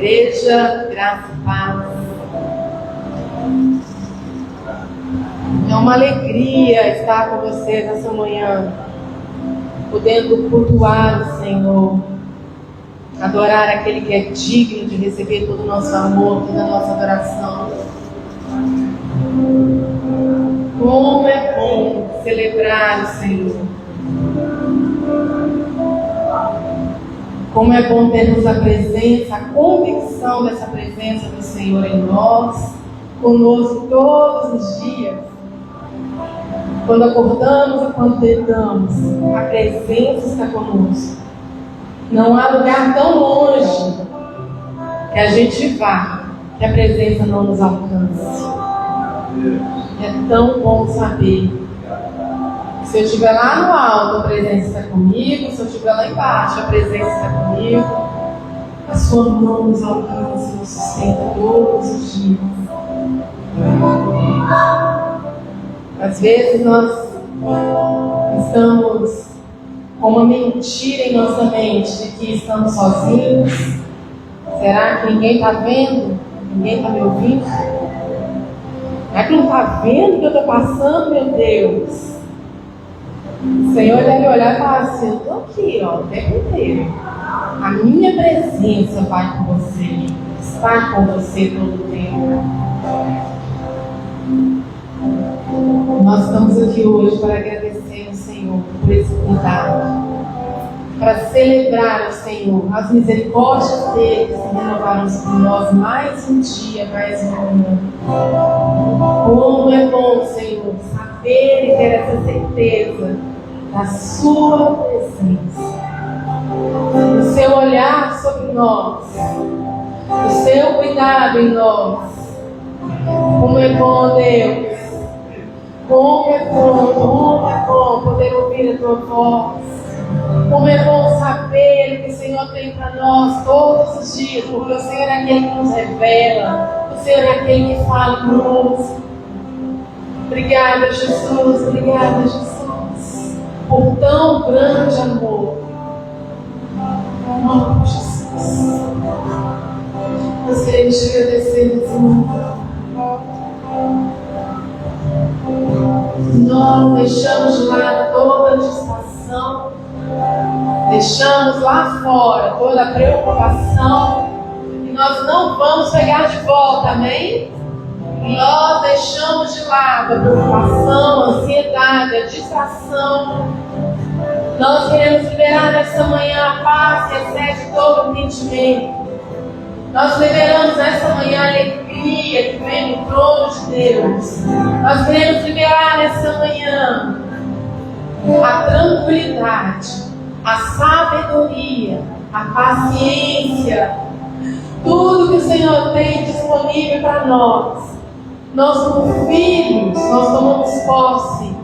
igreja, graça e paz. É uma alegria estar com você nessa manhã, podendo cultuar o Senhor, adorar aquele que é digno de receber todo o nosso amor, toda a nossa adoração. Como é bom celebrar o Senhor. Como é bom termos a presença, a convicção dessa presença do Senhor em nós, conosco todos os dias. Quando acordamos e quando deitamos, a presença está conosco. Não há lugar tão longe que a gente vá, que a presença não nos alcance. É tão bom saber. Se eu estiver lá no alto, a presença está comigo. Se eu estiver lá embaixo, a presença está comigo. A sua mão nos alcança e nos sustenta todos os dias. Às vezes nós estamos com uma mentira em nossa mente de que estamos sozinhos. Será que ninguém está vendo? Ninguém está me ouvindo? Será que não está vendo o que eu estou passando, meu Deus? O Senhor deve olhar e falar assim: eu estou aqui, ó, o tempo inteiro. A minha presença vai com você, está com você todo o tempo. Nós estamos aqui hoje para agradecer ao Senhor por esse cuidado, para celebrar o Senhor, as misericórdias dele que se renovaram sobre nós mais um dia, mais um ano. Como é bom, Senhor, saber e ter essa certeza da sua presença, do seu olhar sobre nós, do seu cuidado em nós. Como é bom, Deus. Como é bom poder ouvir a tua voz. Como é bom saber o que o Senhor tem para nós todos os dias, porque o Senhor é aquele que nos revela, o Senhor é aquele que fala conosco. Obrigada, Jesus, obrigada, Jesus, por tão grande amor. Oh, Jesus, nós queremos te agradecer nesse momento. Nós deixamos de lado toda distração, deixamos lá fora toda a preocupação e nós não vamos pegar de volta, amém? Nós deixamos de lado a preocupação, a ansiedade, a distração. Nós queremos liberar nessa manhã a paz que excede todo o entendimento. Nós liberamos nessa manhã a alegria que vem do trono de Deus. Nós queremos liberar nessa manhã a tranquilidade, a sabedoria, a paciência, tudo que o Senhor tem disponível para nós. Nós, como filhos, nós tomamos posse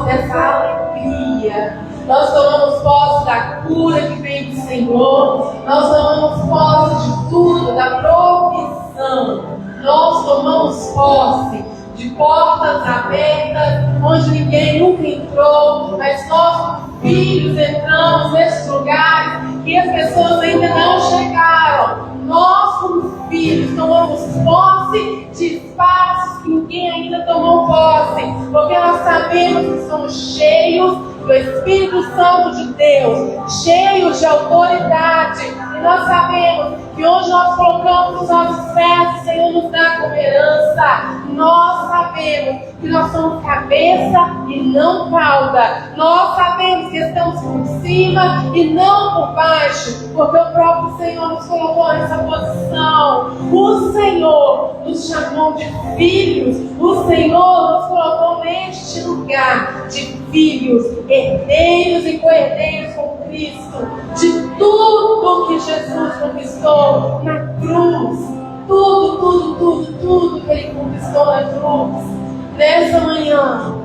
dessa alegria. Nós tomamos posse da cura que vem do Senhor. Nós tomamos posse de tudo, da provisão. Nós tomamos posse de portas abertas, onde ninguém nunca entrou, mas nós, como filhos, entramos nesses lugares que as pessoas ainda não chegaram. Nós, como filhos, tomamos posse de espaços que ninguém ainda tomou posse, porque nós sabemos que somos cheios do Espírito Santo de Deus, cheios de autoridade, e nós sabemos que onde nós colocamos os nossos pés, o Senhor nos dá como herança. Nós sabemos que nós somos cabeça e não cauda. Nós sabemos que estamos por cima e não por baixo, porque o próprio Senhor nos colocou nessa posição. O Senhor nos chamou de filhos. O Senhor nos colocou neste lugar de filhos, herdeiros e co-herdeiros com Cristo, de tudo que Jesus conquistou na cruz. Tudo que Ele conquistou na cruz. Nessa manhã,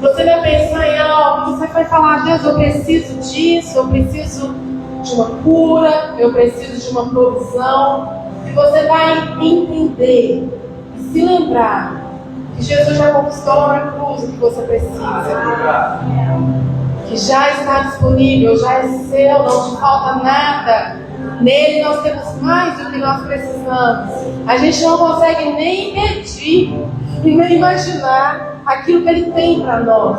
você vai pensar em algo, você vai falar: Deus, eu preciso disso, eu preciso de uma cura, eu preciso de uma provisão. E você vai entender e se lembrar que Jesus já conquistou na cruz o que você precisa. que já está disponível, já é seu, não te falta nada. Nele nós temos mais do que nós precisamos. A gente não consegue nem pedir e nem imaginar aquilo que Ele tem para nós,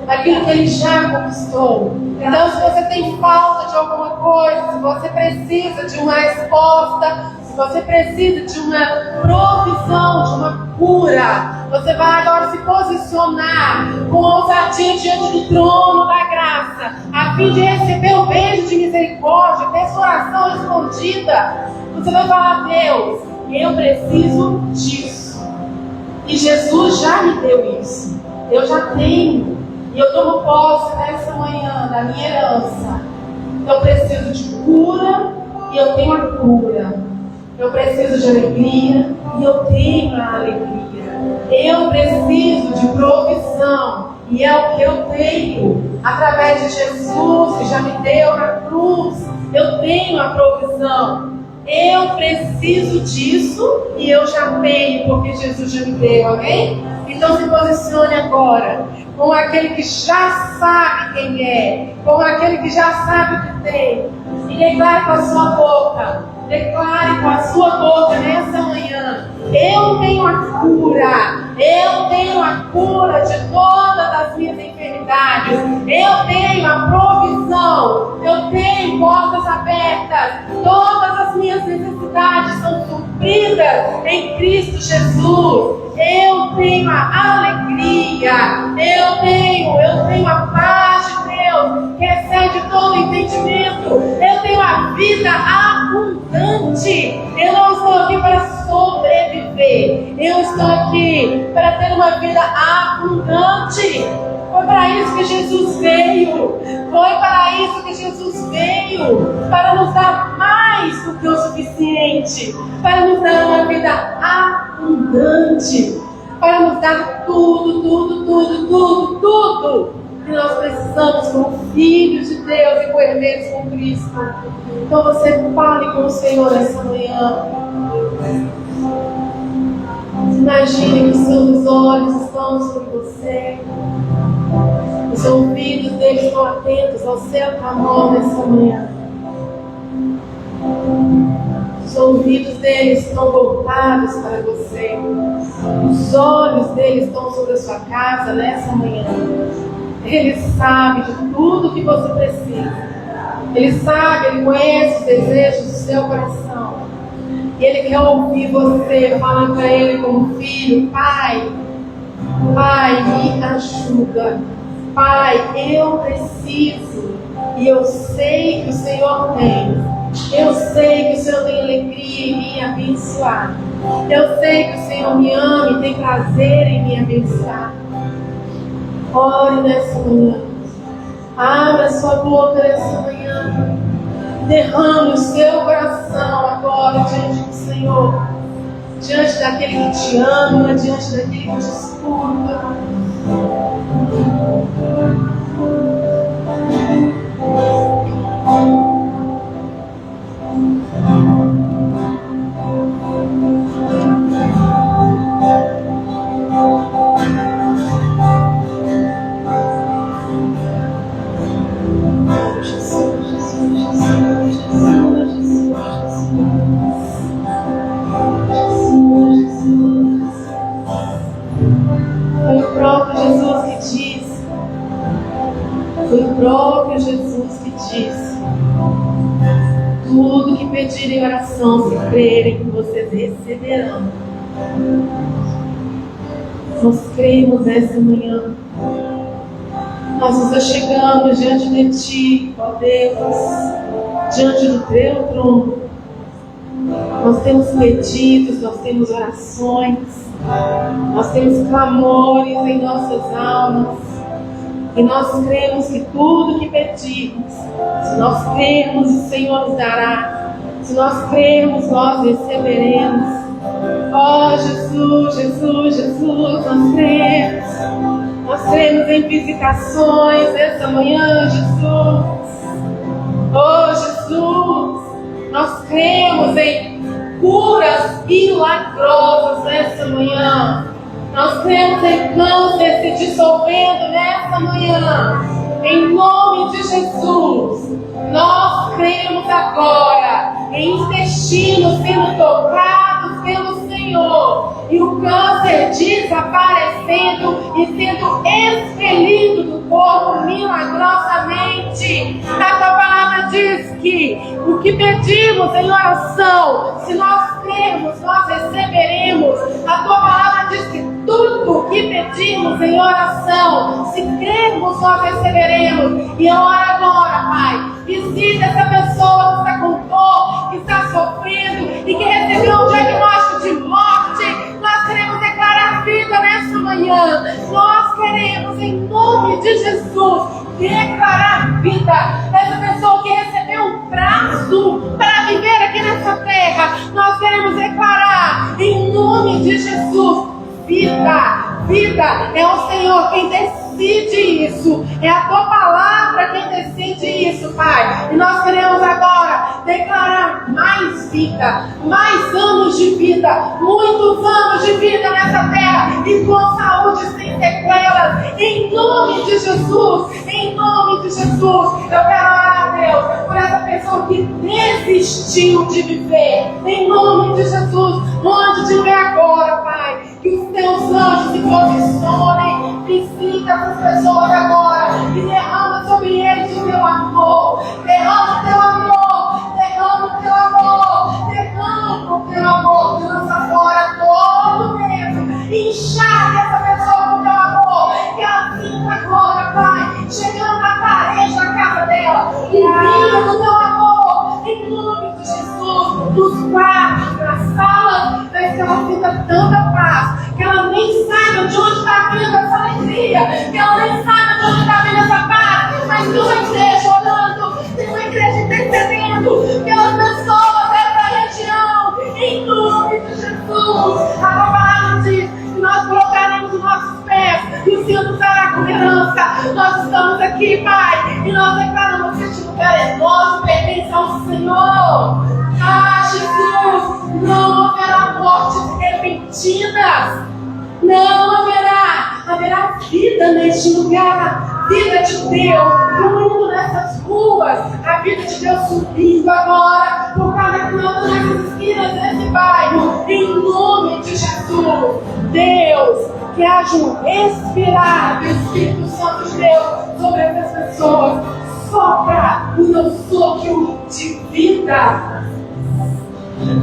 aquilo que Ele já conquistou. Então, se você tem falta de alguma coisa, se você precisa de uma resposta, se você precisa de uma provisão, de uma cura, você vai agora se posicionar com ousadia diante do trono da graça, a fim de receber o beijo de misericórdia, ter sua oração respondida. Você vai falar: Deus, eu preciso disso. E Jesus já me deu isso. Eu já tenho. E eu tomo posse nessa manhã da minha herança. Eu preciso de cura e eu tenho a cura. Eu preciso de alegria e eu tenho a alegria. Eu preciso de provisão e é o que eu tenho. Através de Jesus, que já me deu na cruz, eu tenho a provisão. Eu preciso disso e eu já tenho, porque Jesus já me deu, amém? Então se posicione agora com aquele que já sabe quem é, com aquele que já sabe o que tem, e declare com a sua boca, declare com a sua boca nessa manhã: eu tenho a cura, eu tenho a cura de todas as minhas enfermidades, eu tenho a provisão, eu tenho portas abertas, todas as minhas necessidades são supridas em Cristo Jesus. Eu tenho a alegria, eu tenho a paz de Deus, que excede todo entendimento, eu tenho a vida abundante. Eu não estou aqui para sobreviver, eu estou aqui para ter uma vida abundante. Foi para isso que Jesus veio. Foi para isso que Jesus veio. Para nos dar mais do que o suficiente. Para nos dar uma vida abundante. Para nos dar tudo que nós precisamos como filhos de Deus e co-herdeiros com Cristo. Então você fale com o Senhor essa manhã. Imagine que os seus olhos estão sobre você. Os ouvidos deles estão atentos ao seu clamor nessa manhã. Os ouvidos deles estão voltados para você. Os olhos deles estão sobre a sua casa nessa manhã. Ele sabe de tudo que você precisa. Ele sabe, Ele conhece os desejos do seu coração. E Ele quer ouvir você falar para Ele como filho: Pai, me ajuda. Pai, eu preciso. E eu sei que o Senhor tem. Eu sei que o Senhor tem alegria em me abençoar. Eu sei que o Senhor me ama e tem prazer em me abençoar. Ore nessa manhã. Abra sua boca nessa manhã. Derrame o seu coração agora diante do Senhor. Diante daquele que te ama, diante daquele que te escuta. Foi o próprio Jesus que disse: tudo que pedirem em oração, se crerem, que vocês receberão. Nós cremos essa manhã. Nós nos achegamos diante de Ti, ó Deus, diante do Teu trono. Nós temos pedidos, nós temos orações, nós temos clamores em nossas almas. E nós cremos que tudo que pedimos, se nós cremos, o Senhor nos dará. Se nós cremos, nós receberemos. Ó Jesus, Jesus, Jesus, nós cremos. Nós cremos em visitações essa manhã, Jesus. Ó Jesus, nós cremos em curas milagrosas nessa manhã. Nós cremos em câncer se dissolvendo nessa manhã. Em nome de Jesus, nós cremos agora em intestinos sendo tocados pelo Senhor e o câncer desaparecendo e sendo expelido do corpo milagrosamente. A tua palavra diz que o que pedimos em oração, se nós crermos, nós receberemos. A tua palavra diz que tudo o que pedimos em oração, se crermos, nós receberemos. E ora agora, Pai, visita essa pessoa que está com dor, que está sofrendo e que recebeu um diagnóstico de morte. Nós queremos declarar vida nessa manhã. Nós queremos, em nome de Jesus, declarar vida. Essa pessoa que recebeu um prazo para viver aqui nessa terra, nós queremos declarar, em nome de Jesus, vida. Vida é o Senhor quem decide isso. É a tua palavra quem decide isso, Pai. E nós queremos agora declarar mais vida, mais anos de vida, muitos anos de vida nessa terra e com saúde sem sequelas. Em nome de Jesus, em nome de Jesus, eu quero orar, Deus, por essa pessoa que desistiu de viver. Em nome de Jesus, onde estiver agora, Pai, que os teus anjos se posicionem, visita essas pessoas agora e derrama sobre eles o teu amor. Derrama o teu amor, derrama o teu amor, derrama o teu amor, lança fora todo medo, enxerga essa pessoa com o teu amor, que ela sinta agora, Pai, chegando na parede da casa dela, e vinda do teu amor, em nome de Jesus, nos quartos, nas salas, mas que ela sinta tanta paz, que ela nem saiba de onde está vindo essa alegria, que ela nem saiba de onde está vindo essa paz, mas tem uma igreja orando, tem uma igreja intercedendo pelas pessoas dessa região, em nome de Jesus. A tua palavra diz que nós colocaremos os nossos pés e o Senhor nos dará com herança. Nós estamos aqui, Pai, e nós declaramos que este lugar é nosso, pertence ao Senhor. Ah, Jesus, não haverá mortes repentinas. Não haverá vida neste lugar, vida de Deus fluindo nessas ruas, a vida de Deus subindo agora por cada canto nessas esquinas desse bairro, em nome de Jesus. Deus, que haja um respirar do Espírito Santo de Deus sobre essas pessoas, sopra o teu sopro de vida.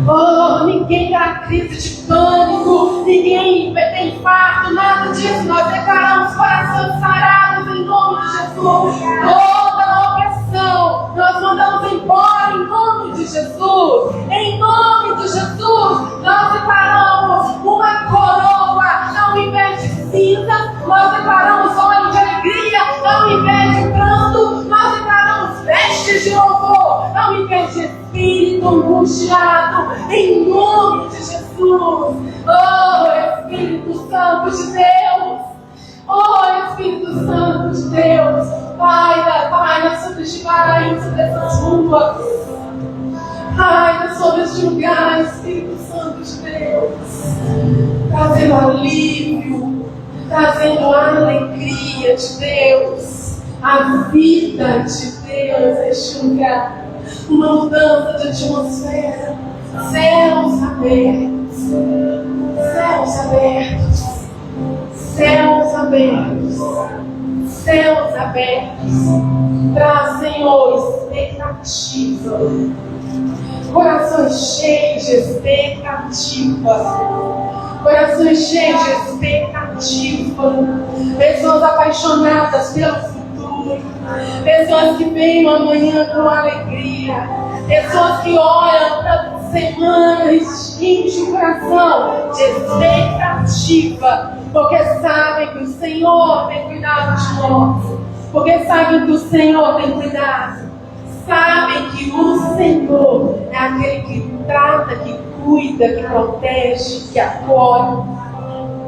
Oh, ninguém terá crise de pânico, ninguém tem infarto, nada disso. Nós declaramos corações sarados em nome de Jesus. Toda opressão nós mandamos embora em nome de Jesus. Em nome de Jesus, nós declaramos uma coroa ao invés de cinza, nós declaramos óleo de alegria ao invés de pranto, nós declaramos vestes de louvor ao invés de espírito angustiado, em nome de Jesus. Oh, Espírito Santo de Deus, oh, Espírito Santo de Deus, Pai, sobre este bairro, sobre essas ruas, Pai, sobre este lugar, Espírito Santo de Deus, trazendo alívio, trazendo a alegria de Deus, a vida de Deus neste lugar. Uma mudança de atmosfera, céus abertos, céus abertos, céus abertos, céus abertos. Traz, Senhor, expectativa, corações cheios de expectativa, corações cheios de expectativa, pessoas apaixonadas pelo futuro, pessoas que veem amanhã com alegria, pessoas que olham para semanas de um coração de expectativa, porque sabem que o Senhor tem cuidado de nós, porque sabem que o Senhor tem cuidado, sabem que o Senhor é aquele que trata, que cuida, que protege, que acolhe.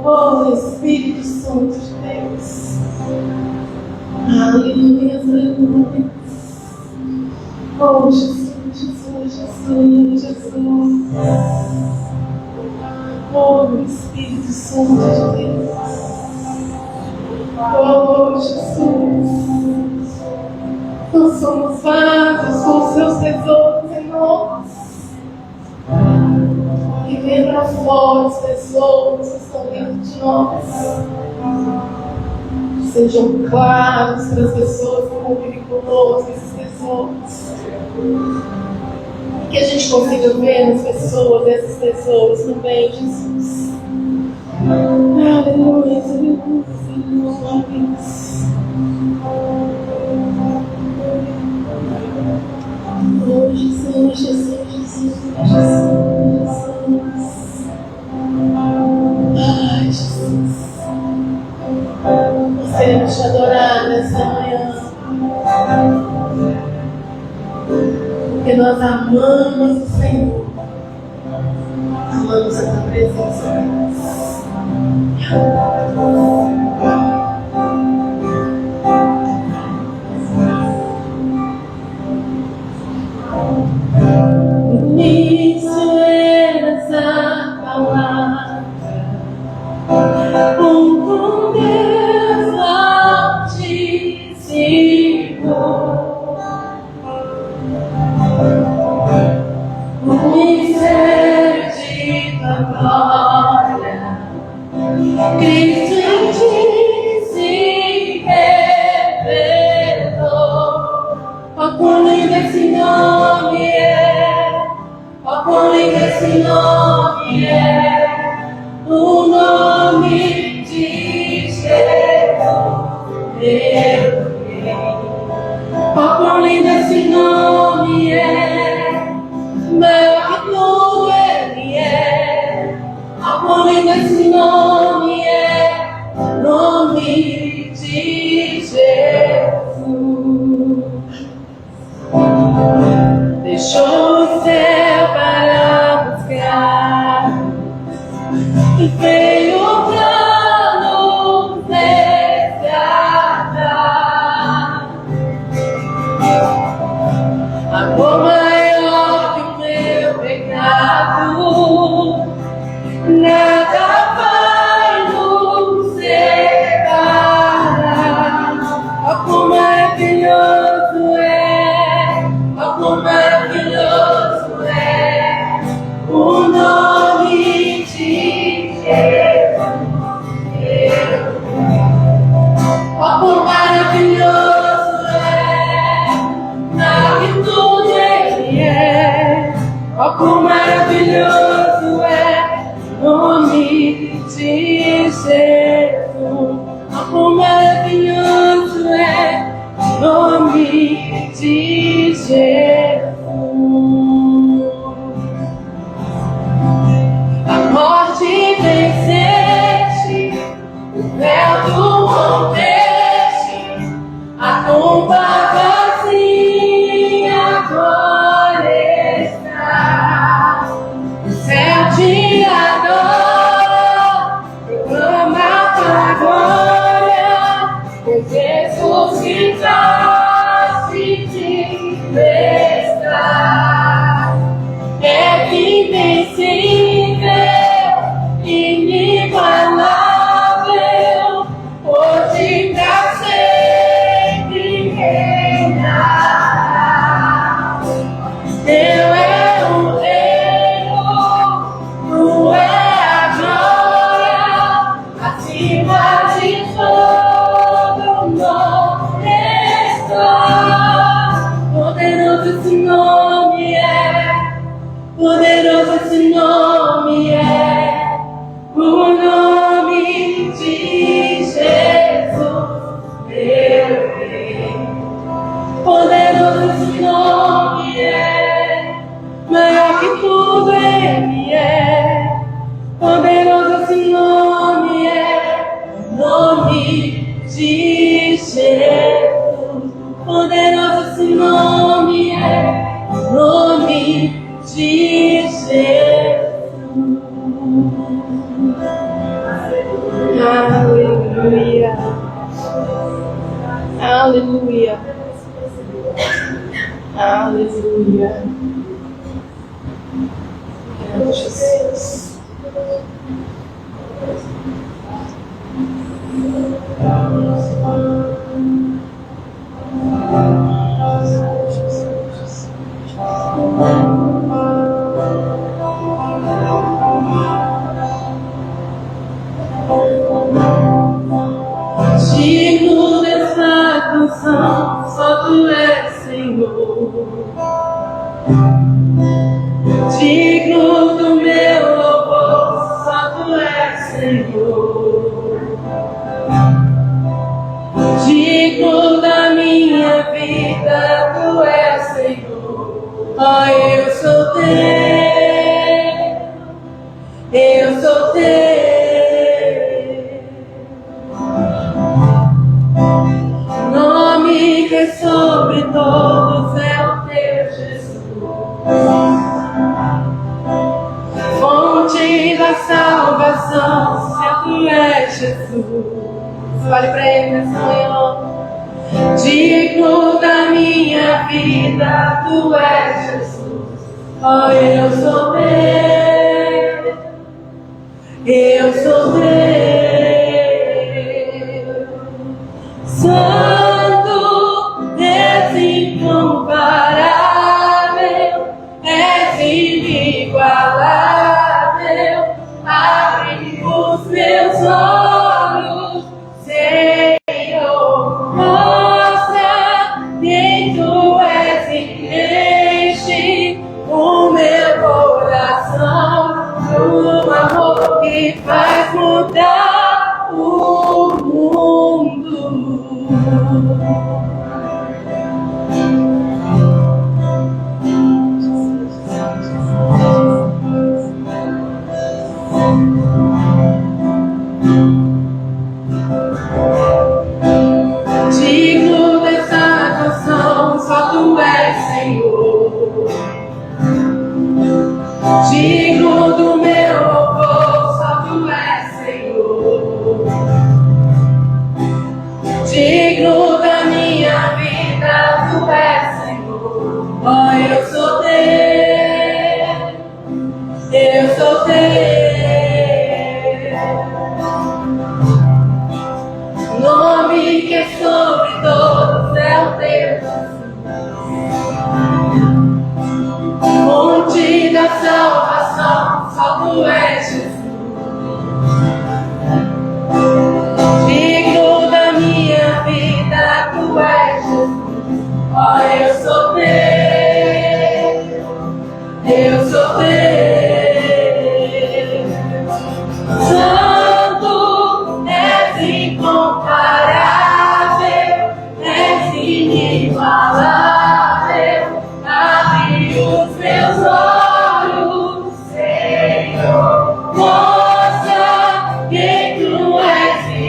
Oh, Espírito Santo de Deus. Aleluia, aleluia. Oh, Jesus, Jesus, Jesus, Jesus. Oh, Espírito Santo de Deus. Oh, Jesus. Nós somos vasos com os seus tesouros em nós. E vem para fora os tesouros que estão dentro de nós. Sejam claros para as pessoas que convivem conosco esses tesouros. Que a gente consiga ver nas pessoas esses tesouros também, Jesus. Aleluia, aleluia, aleluia. Oh, Jesus, Jesus, Jesus, Jesus. Ai, Jesus. Nós queremos te adorar nessa manhã. Porque nós amamos o Senhor. Amamos a tua presença, Deus. Isso era essa palavra, com Deus altíssimo, o mistério de tua glória, Cristo em ti se revelou. Ó, quão lindo esse nome é! Ó, quão lindo esse nome é! O nome de Jesus, meu Rei. Ó, quão lindo esse nome é! Maior que tudo Ele é. Ó, quão lindo esse nome é! Nome de Jesus. Deixou o céu para buscar e veio pra nos resgatar. Amor maior que o meu pecado, nada vai nos separar. Ó, quão maravilhoso é! Ó, quão maravilhoso é o nome de Jesus. Ó, quão maravilhoso é, maior que tudo Ele é. Ó, quão maravilhoso é o nome de Jesus. Ó, quão maravilhoso é o nome de Jesus. A morte venceste, o véu tu rompeste, a tumba vazia agora está. O céu te adora, proclama a tua glória, pois Jesus que trouxe de está. É invencível, inigualável, hoje pra sempre reinará. Teu é o reino, tu é a glória, acima de todo nome está. Poderoso esse nome é, poderoso esse nome é, o nome de Jesus, meu Rei. Poderoso esse nome é, maior que tudo Ele é. Poderoso esse nome é, o nome de Jesus. Poderoso esse nome é, o nome de Jesus. Aleluia. Aleluia. Aleluia. Jesus. Digno do meu louvor, só tu és, Senhor. Digno da minha vida, tu és, Senhor. Ó, eu sou teu, eu sou teu. Nome que é sobre todos é o teu, Jesus. Fonte da salvação, se tu és, Jesus. Fale para ele nessa manhã. Digno da minha vida, tu és, Jesus. Oh, eu sou teu, eu sou teu. Santo, és incomparável, és inigualável. Abre os meus olhos, Senhor, mostra quem tu és e enche o meu coração do amor que faz mudar o mundo. Digno dessa canção, só tu és, Senhor. Digno do meu louvor, só tu és, Senhor. Digno da minha vida, tu és, Senhor. Oh, eu sou teu, eu sou teu. Nome que é sobre todos é o teu. Fonte da salvação, só tu és, Jesus. Digno da minha vida, tu és, Jesus. Oh, eu sou teu, eu sou teu. Santo, és incomparável, és inigualável. Abre os meus olhos, Senhor, mostra quem tu és e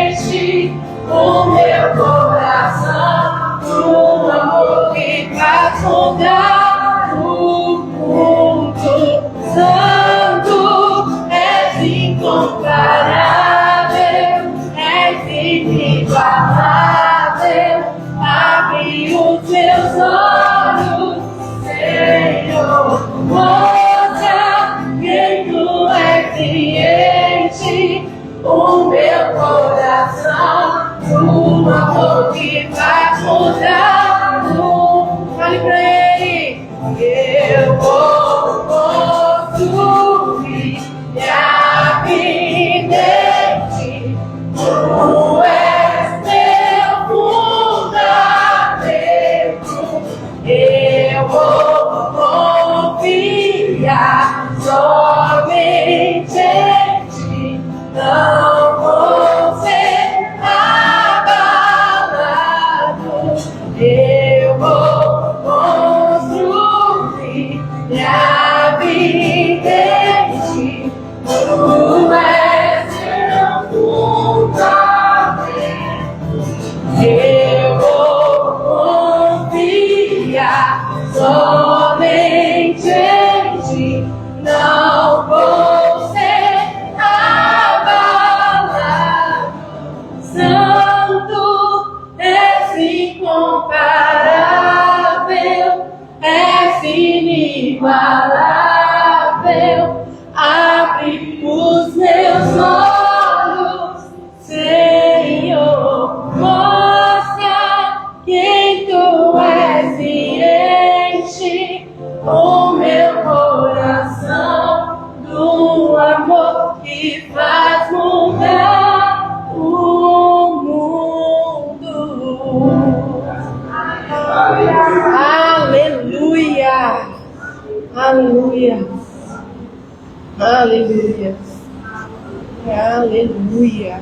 enche o meu coração do amor que faz mudar o mundo. Santo, és incomparável, és inigualável. Abre os meus olhos, Senhor, mostra quem tu és e enche o meu coração do amor que faz mudar o mundo. Fale pra ele. Eu vou construir minha vida em ti. Tu és meu fundamento. Eu vou confiar somente em ti. Não vou ser abalado. Eu vou construir minha vida em ti. Tu és meu fundamento. Eu vou confiar somente em ti. Não vou ser abalado. Santo, és incomparável, és inigualável. Abre os meus olhos, Senhor, mostra quem tu és e enche o meu coração do amor que faz mudar o mundo. Aleluia! Aleluia. Aleluia. Aleluia.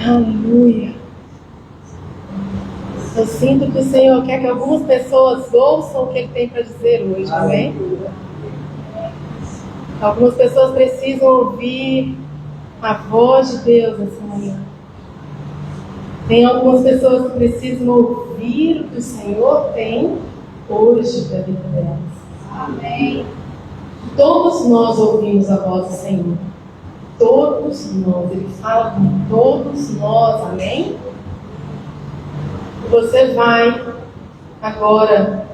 Aleluia. Eu sinto que o Senhor quer que algumas pessoas ouçam o que Ele tem para dizer hoje, amém? Algumas pessoas precisam ouvir a voz de Deus nessa manhã. Tem algumas pessoas que precisam ouvir o que o Senhor tem hoje para a vida delas. Amém. Todos nós ouvimos a voz do Senhor. Todos nós. Ele fala com todos nós. Amém? Você vai agora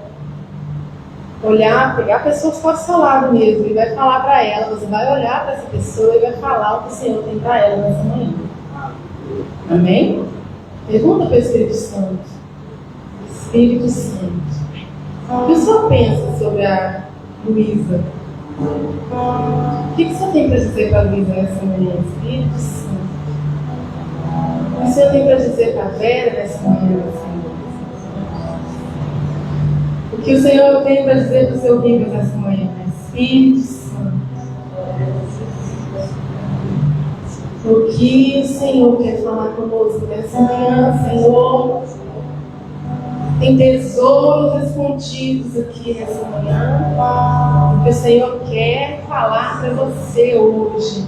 olhar, pegar a pessoa que está ao seu lado mesmo e vai falar para ela. Você vai olhar para essa pessoa e vai falar o que o Senhor tem para ela nessa manhã. Amém? Pergunta para o Espírito Santo. Espírito Santo, o que o Senhor pensa sobre a Luísa? O que o Senhor tem para dizer para a Luísa nessa manhã? Espírito Santo. O que o Senhor tem para dizer para a Vera nessa manhã? O que o Senhor tem para dizer para o seu Ribas nessa manhã? Espírito Santo. O que o Senhor quer falar conosco nessa manhã, Senhor? Tem tesouros escondidos aqui nessa manhã. O que o Senhor quer falar para você hoje.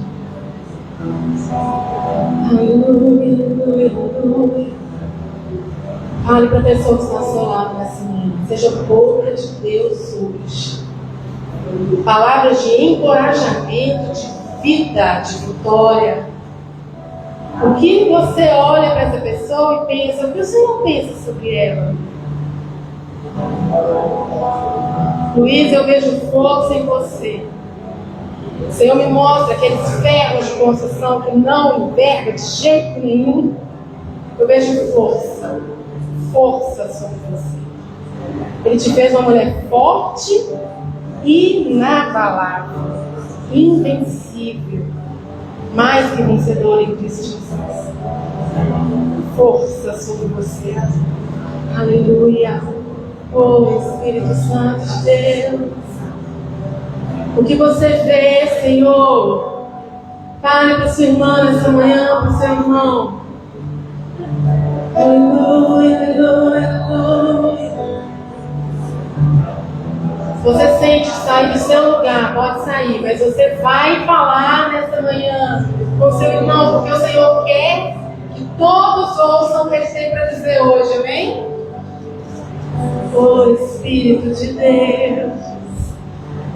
Aleluia, aleluia, aleluia. Fale para a pessoa que está ao seu lado nessa manhã. Seja boca de Deus hoje. Palavras de encorajamento, de vida, de vitória. O que você olha para essa pessoa e pensa, o que o Senhor pensa sobre ela? Luiz, eu vejo força em você. O Senhor me mostra aqueles ferros de construção que não enverga de jeito nenhum. Eu vejo força. Força sobre você. Ele te fez uma mulher forte, inabalável, invencível, mais que vencedora em Cristo Jesus. Força sobre você. Aleluia. Oh, Espírito Santo de Deus. O que você vê, Senhor? Fale para sua irmã nessa manhã, para o seu irmão. Aleluia, aleluia, aleluia. Se você sente sair do seu lugar, pode sair, mas você vai falar nessa manhã com seu irmão, porque o Senhor quer que todos ouçam o que Ele tem para dizer hoje, amém? Oh, Espírito de Deus.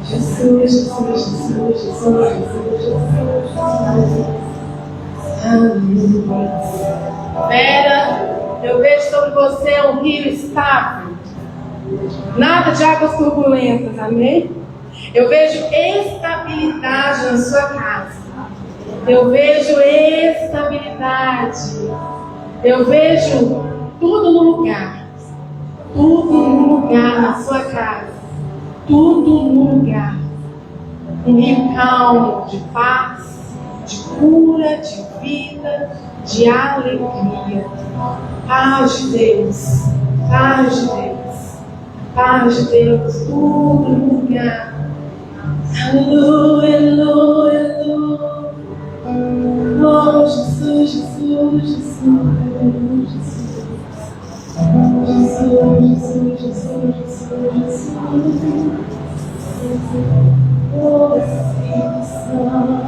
Jesus, Jesus, Jesus, Jesus, Jesus, Jesus. Aleluia. Vera, eu vejo sobre você um rio estável. Nada de águas turbulentas, amém? Eu vejo estabilidade na sua casa. Eu vejo estabilidade. Eu vejo tudo no lugar. Tudo no lugar na sua casa. Tudo no lugar. Um rio calmo, de paz, de cura, de vida, de alegria. Paz de Deus. Paz de Deus. Paz de Deus. Tudo no lugar. Aleluia, aleluia, aleluia. Oh, Jesus, Jesus, Jesus, Jesus. Jesus, Jesus, Jesus, Jesus. Oh, Espírito Santo.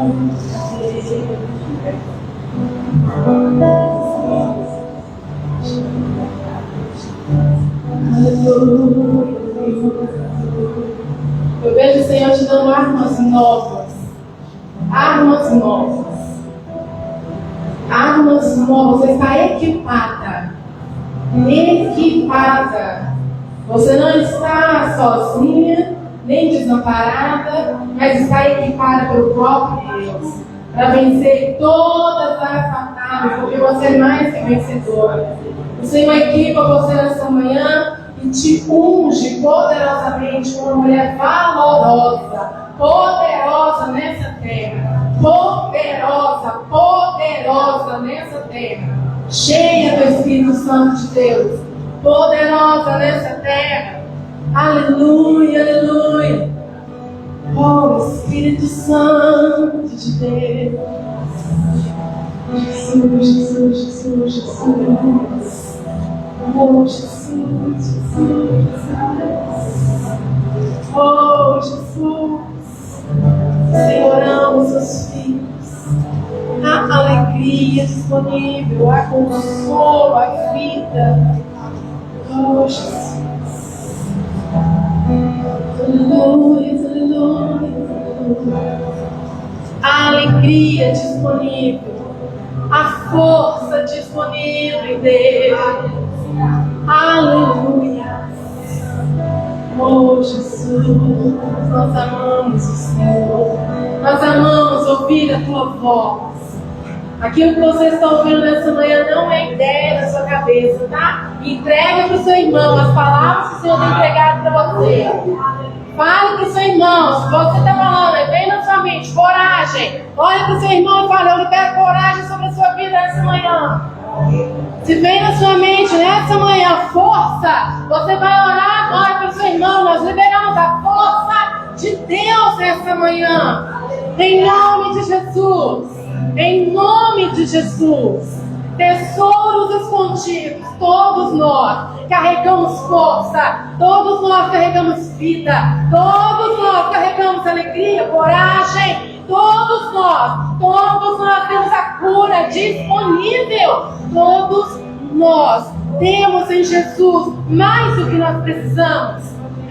Aleluia. Eu vejo o Senhor te dando armas novas. Armas novas. Armas novas. Você está equipada. Equipada. Você não está sozinha, nem desamparada, mas está equipada pelo próprio Deus para vencer todas as batalhas, porque você é mais que vencedora. O Senhor equipa você nessa manhã e te unge poderosamente como uma mulher valorosa, poderosa nessa terra, poderosa, poderosa nessa terra. Cheia do Espírito Santo de Deus, poderosa nessa terra. Aleluia, aleluia, Espírito Santo de Deus. Jesus, Jesus, Jesus, Jesus. Oh, Jesus, Jesus. Oh, Jesus. Senhor, ama os seus filhos. Há alegria disponível, há consolo, há vida. Oh, Jesus. Aleluia, aleluia, aleluia. A alegria disponível, a força disponível em Deus. Aleluia. Oh, Jesus, nós amamos o Senhor. Nós amamos ouvir a Tua voz. Aquilo que você está ouvindo nessa manhã não é ideia da sua cabeça, tá? Entrega para o seu irmão as palavras que o Senhor tem entregado para você. Fale para o seu irmão. Se você está falando, vem na sua mente, coragem. Olha para o seu irmão e fala, eu libero coragem sobre a sua vida nessa manhã. Se vem na sua mente nessa manhã, força, você vai orar, olha para o seu irmão. Nós liberamos a força de Deus nessa manhã. Em nome de Jesus. Em nome de Jesus. Tesouros escondidos, todos nós carregamos força, todos nós carregamos vida, todos nós carregamos alegria, coragem, todos nós temos a cura disponível, todos nós temos em Jesus mais do que nós precisamos.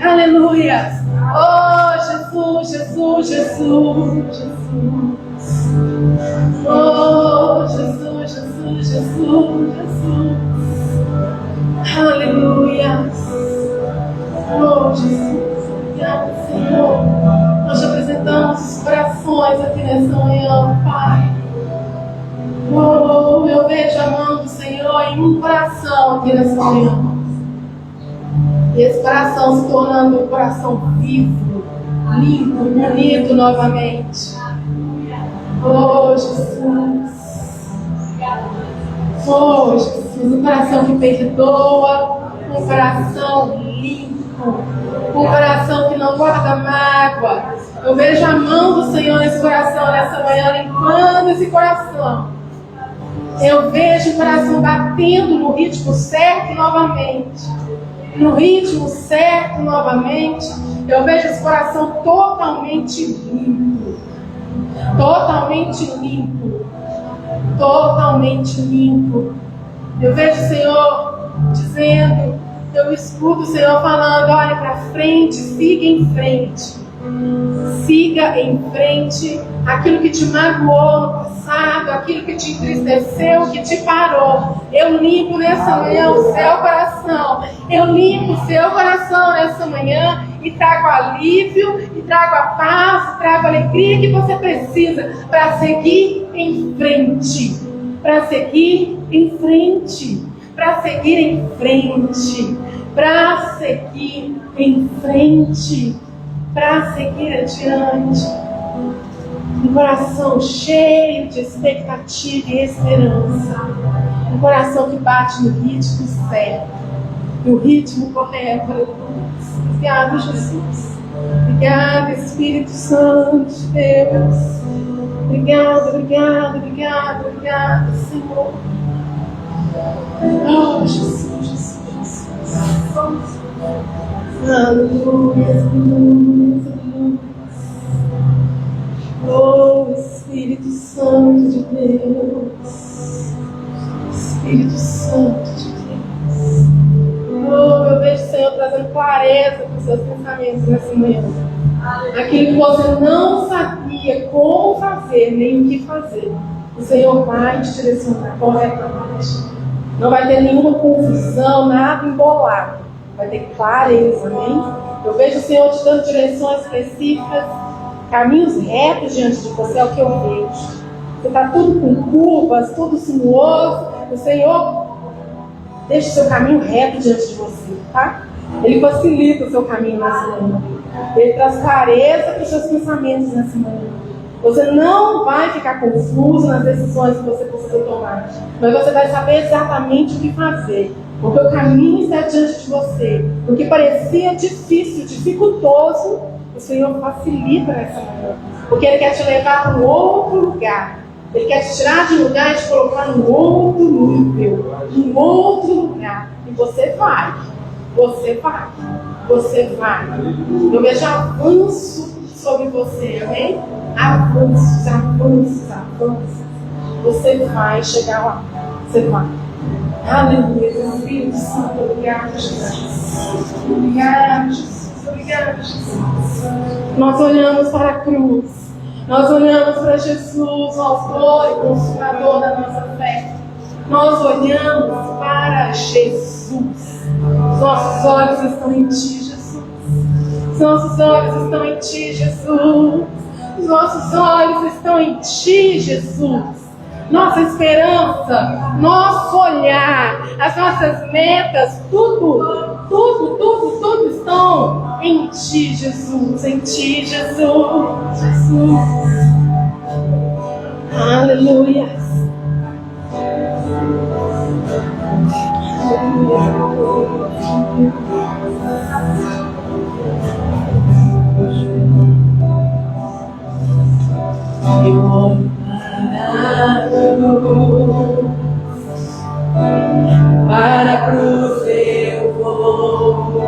Aleluia! Oh, Jesus, Jesus, Jesus, Jesus. Oh, Jesus, Jesus, Jesus, Jesus. Aleluia. Oh, Jesus. Obrigada, Senhor. Nós te apresentamos os corações aqui nessa manhã, Pai. Oh, eu vejo a mão do Senhor em um coração aqui nessa manhã. E esse coração se tornando um coração vivo, limpo, bonito novamente. Oh, Jesus. Oh, Jesus. Um coração que perdoa, um coração limpo, um coração que não guarda mágoa. Eu vejo a mão do Senhor nesse coração, nessa manhã, limpando esse coração. Eu vejo o coração batendo no ritmo certo novamente. No ritmo certo novamente. Eu vejo esse coração totalmente limpo. Totalmente limpo. Totalmente limpo. Eu vejo o Senhor dizendo, eu escuto o Senhor falando, olha para frente, siga em frente. Siga em frente aquilo que te magoou no passado, aquilo que te entristeceu, que te parou. Eu limpo nessa manhã o seu coração. Eu limpo o seu coração nessa manhã e trago alívio, e trago a paz, e trago a alegria que você precisa para seguir em frente. Para seguir em frente. Para seguir em frente. Para seguir em frente. Para seguir adiante. Um coração cheio de expectativa e esperança. Um coração que bate no ritmo certo, no ritmo correto. Obrigada, Jesus. Obrigada, Espírito Santo de Deus. Obrigada, obrigada, obrigada, obrigada, Senhor. Oh, Jesus, Jesus, Jesus. Aleluia, aleluia, aleluia. Oh, Espírito Santo de Deus. Espírito Santo de Deus. Oh, eu vejo o Senhor trazendo clareza para os seus pensamentos nessa manhã. Aquilo que você não sabia como fazer, nem o que fazer, o Senhor vai te direcionar corretamente. Não vai ter nenhuma confusão, nada embolado. Vai ter clareza, amém? Eu vejo o Senhor te dando direções específicas, caminhos retos diante de você, é o que eu vejo. Você está tudo com curvas, tudo sinuoso. O Senhor deixa o seu caminho reto diante de você, tá? Ele facilita o seu caminho nessa manhã. Ele traz clareza para os seus pensamentos nessa manhã. Você não vai ficar confuso nas decisões que você precisa tomar, mas você vai saber exatamente o que fazer. Porque o caminho está diante de você. O que parecia difícil, dificultoso, O Senhor facilita nessa manhã. Porque Ele quer te levar para um outro lugar. Ele quer te tirar de um lugar e te colocar num outro nível. Num outro lugar. E você vai. Você vai. Você vai. Eu vejo avanço sobre você, amém? Avanços, avanços, avanços. Você vai chegar lá. Você vai. Aleluia, meu Espírito Santo. Obrigado, Jesus. Obrigado, Jesus. Obrigado, Jesus. Nós olhamos para a cruz. Nós olhamos para Jesus, o autor e consumador da nossa fé. Nós olhamos para Jesus. Os nossos olhos estão em Ti, Jesus. Os nossos olhos estão em Ti, Jesus. Os nossos olhos estão em Ti, Jesus. Nossa esperança, nosso olhar, as nossas metas, tudo estão em Ti, Jesus. Em Ti, Jesus. Jesus. Aleluia. Eu olho para a cruz eu vou,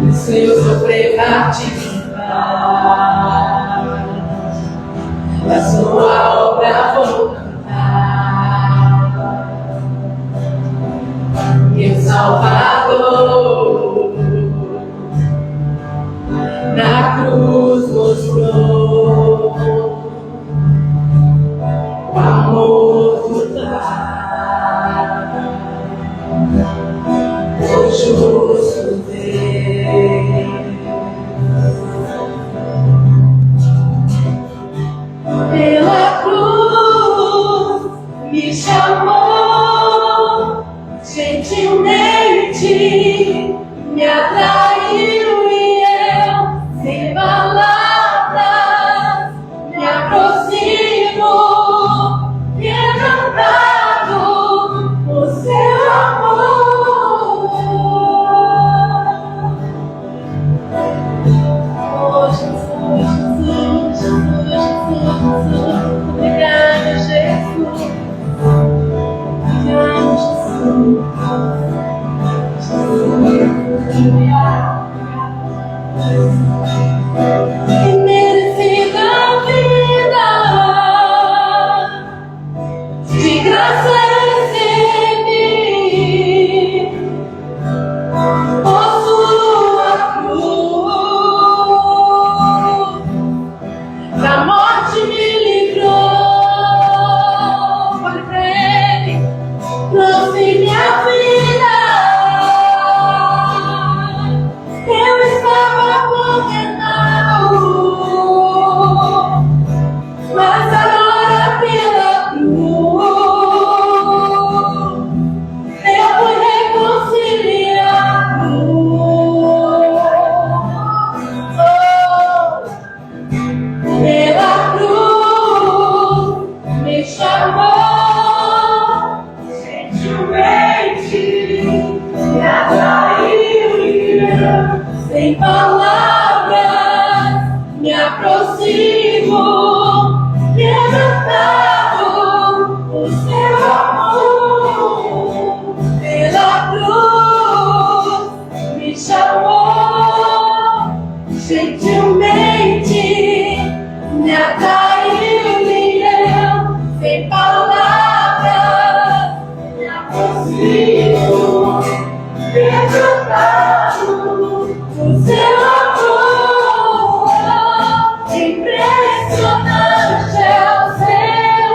o Senhor sofreu participar da sua obra vou cantar, meu Salvador na cruz mostrou o amor do Pai, o justo Deus. Pela cruz me chamou, gentilmente me atraiu e eu, sem palavras, me aproximo, quebrantado o seu amor. Oh, Jesus, Jesus, Jesus, Jesus, obrigado, Jesus. Obrigado, Jesus. E merecida vida, de graça recebi, por sua cruz, da morte me livrou. Olhe pra Ele, trouxe minha vida. Eu estava condenado, mas agora pela cruz eu fui reconciliado. Pela cruz me chamou, gentilmente me atraiu e eu, sem palavras, me aproximo, quebrantado o seu amor. Pela cruz me chamou, gentilmente me atraiu e eu, sem palavras, me aproximo, quebrantado o seu amor. Impressionante é o seu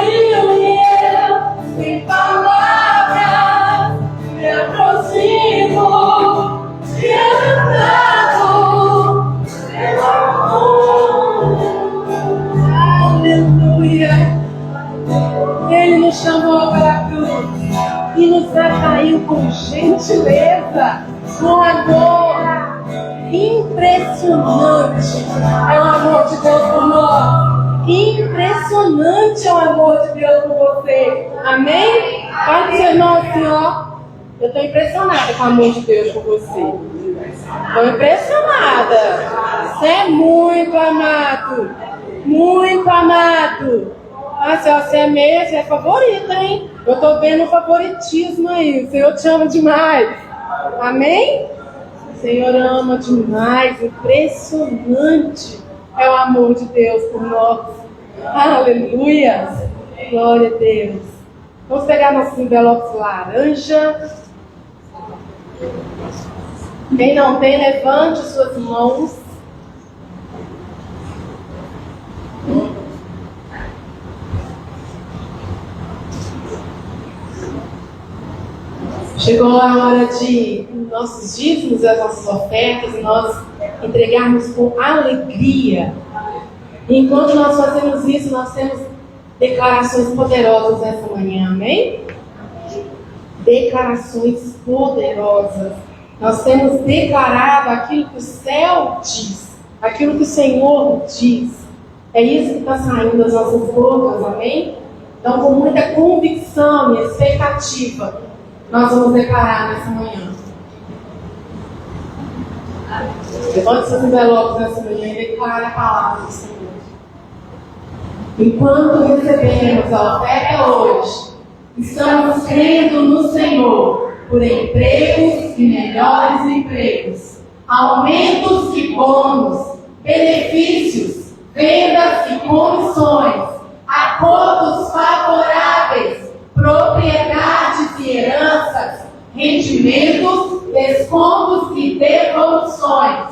e eu, sem palavras, me aproximo, te amando, pelo amor. Aleluia. Ele nos chamou para a cruz e nos atraiu com gentileza, com amor impressionante. É o amor de Deus por nós. Impressionante é o amor de Deus por você. Amém? Fala para o seu irmão assim, ó. Eu estou impressionada com o amor de Deus por você. Estou impressionada. Você é muito amado. Muito amado. Nossa, você é favorita, hein? Eu estou vendo um favoritismo aí. O Senhor te ama demais. Amém? O Senhor ama demais. Impressionante é o amor de Deus por nós. Aleluia. Glória a Deus. Vamos pegar nossos envelopes laranja. Quem não tem, levante suas mãos. Chegou a hora de nossos dízimos e as nossas ofertas e nós entregarmos com alegria. E enquanto nós fazemos isso, nós temos declarações poderosas essa manhã, amém? Declarações poderosas. Nós temos declarado aquilo que o céu diz, aquilo que o Senhor diz. É isso que está saindo das nossas bocas, amém? Então, com muita convicção e expectativa, nós vamos declarar nessa manhã. Levante seus envelopes nessa manhã e declare a palavra do Senhor. Enquanto recebemos a oferta hoje, estamos crendo no Senhor por empregos e melhores empregos, aumentos e bônus, benefícios, vendas e comissões, acordos favoráveis, propriedades e heranças, rendimentos, descontos e devoluções,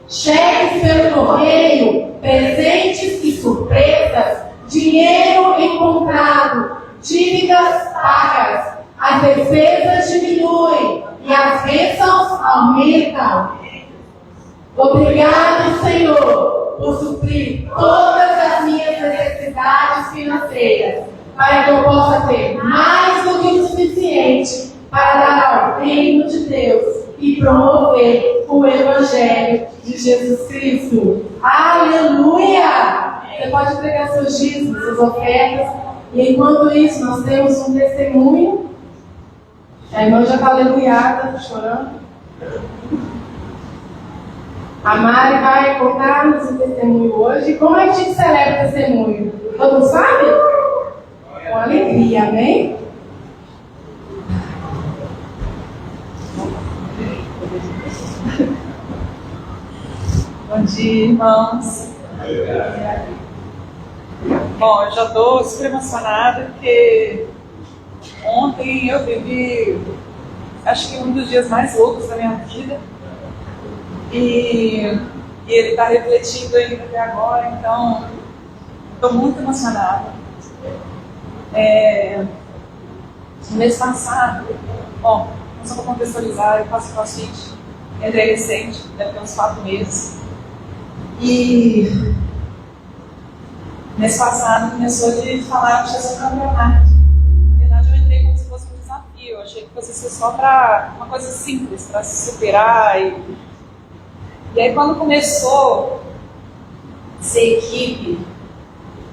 cheques pelo correio, presentes e surpresas, dinheiro encontrado, dívidas pagas, as despesas diminuem e as bênçãos aumentam. Obrigado, Senhor, por suprir todas as minhas necessidades financeiras, para que eu possa ter mais do que o suficiente para dar ao reino de Deus e promover o Evangelho de Jesus Cristo. Aleluia! Você pode entregar seus dízimos, suas ofertas, e enquanto isso nós temos um testemunho. A irmã já está aleluiada, chorando. A Mari vai contar-nos o testemunho hoje. Como é que a gente celebra o testemunho? Todo mundo sabe? Com alegria, amém? Bom dia, irmãos. Bom, eu já estou super emocionada porque ontem eu vivi, acho que um dos dias mais loucos da minha vida. E ele está refletindo ainda até agora, então estou muito emocionada. No mês passado, bom, só para contextualizar, eu faço crossfit, entrei recente, deve ter uns 4 meses. E mês passado começou a falar que tinha sido um campeonato. Na verdade, eu entrei como se fosse um desafio, eu achei que fosse ser só para uma coisa simples, para se superar. E aí, quando começou a ser equipe,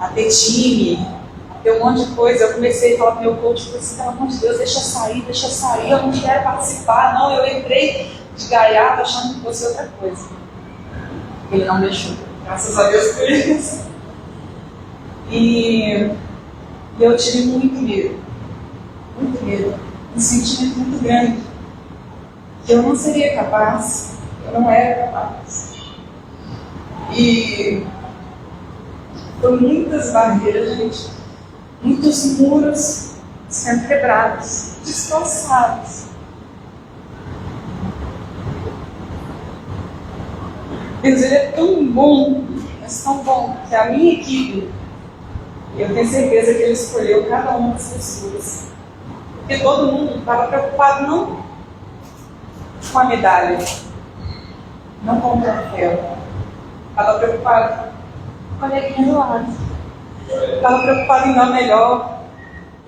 a ter time, a ter um monte de coisa, eu comecei a falar para o meu coach, assim, pelo amor de Deus, deixa eu sair, eu não quero participar. Não, eu entrei de gaiato achando que fosse outra coisa. Ele não deixou, graças a Deus por isso. E eu tive muito medo, um sentimento muito grande, que eu não seria capaz. Eu não era capaz. E foram muitas barreiras, gente. Muitos muros sendo quebrados, destroçados. Deus, Ele é tão bom, mas tão bom, que a minha equipe, Eu tenho certeza que ele escolheu cada uma das pessoas. Porque todo mundo estava preocupado não com a medalha, não com o troféu. Estava preocupado com a coleguinha do lado. Estava preocupado em dar melhor,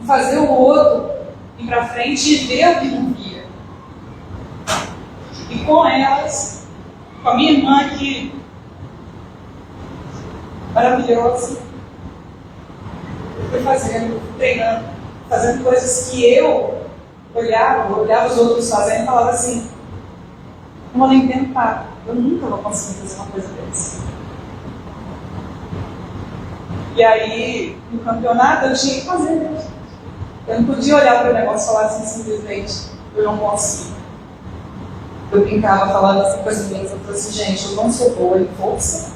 em fazer o outro ir para frente e ver o que não via. E com elas, com a minha irmã aqui, maravilhosa, eu fui fazendo, treinando, fazendo coisas que eu olhava os outros fazendo e falava assim: não vou nem tentar, eu nunca vou conseguir fazer uma coisa dessa. E aí, no campeonato, eu tinha que fazer mesmo. Eu não podia olhar para o negócio e falar assim simplesmente: eu não consigo. Eu brincava falando assim com as meninas, eu falei assim: gente, eu não sou boa em força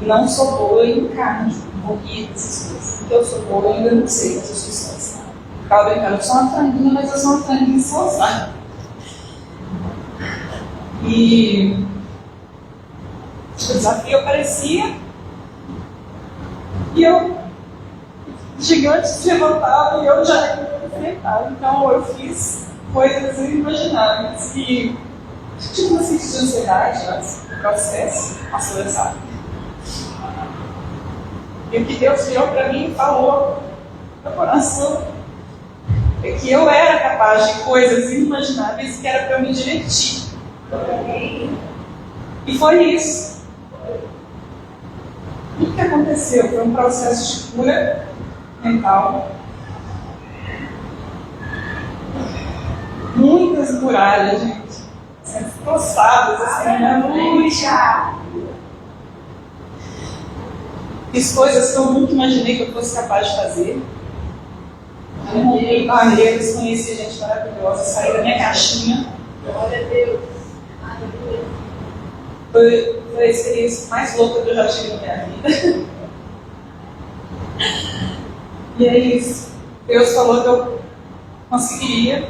e não sou boa em cardio, em corrida, essas coisas. Porque eu sou boa, eu ainda não sei as instruções. Eu ficava brincando, eu sou uma franguinha, mas eu sou uma franguinha sozinha. E o desafio aparecia e eu, gigantes levantavam e eu já enfrentava. Então eu fiz coisas inimagináveis e tive uma crise de ansiedade antes do processo, passou essa. E o que Deus virou para mim e falou no coração é que eu era capaz de coisas inimagináveis que era para eu me divertir. E foi isso. O que aconteceu? Foi um processo de cura mental. Muitas muralhas, gente, sendo forçadas assim, né? Fiz coisas que eu nunca imaginei que eu fosse capaz de fazer. Eu montei barreiras, conheci gente maravilhosa, saí da minha caixinha. Glória a Deus. Foi a experiência mais louca que eu já tive na minha vida. E é isso. Deus falou que eu conseguiria.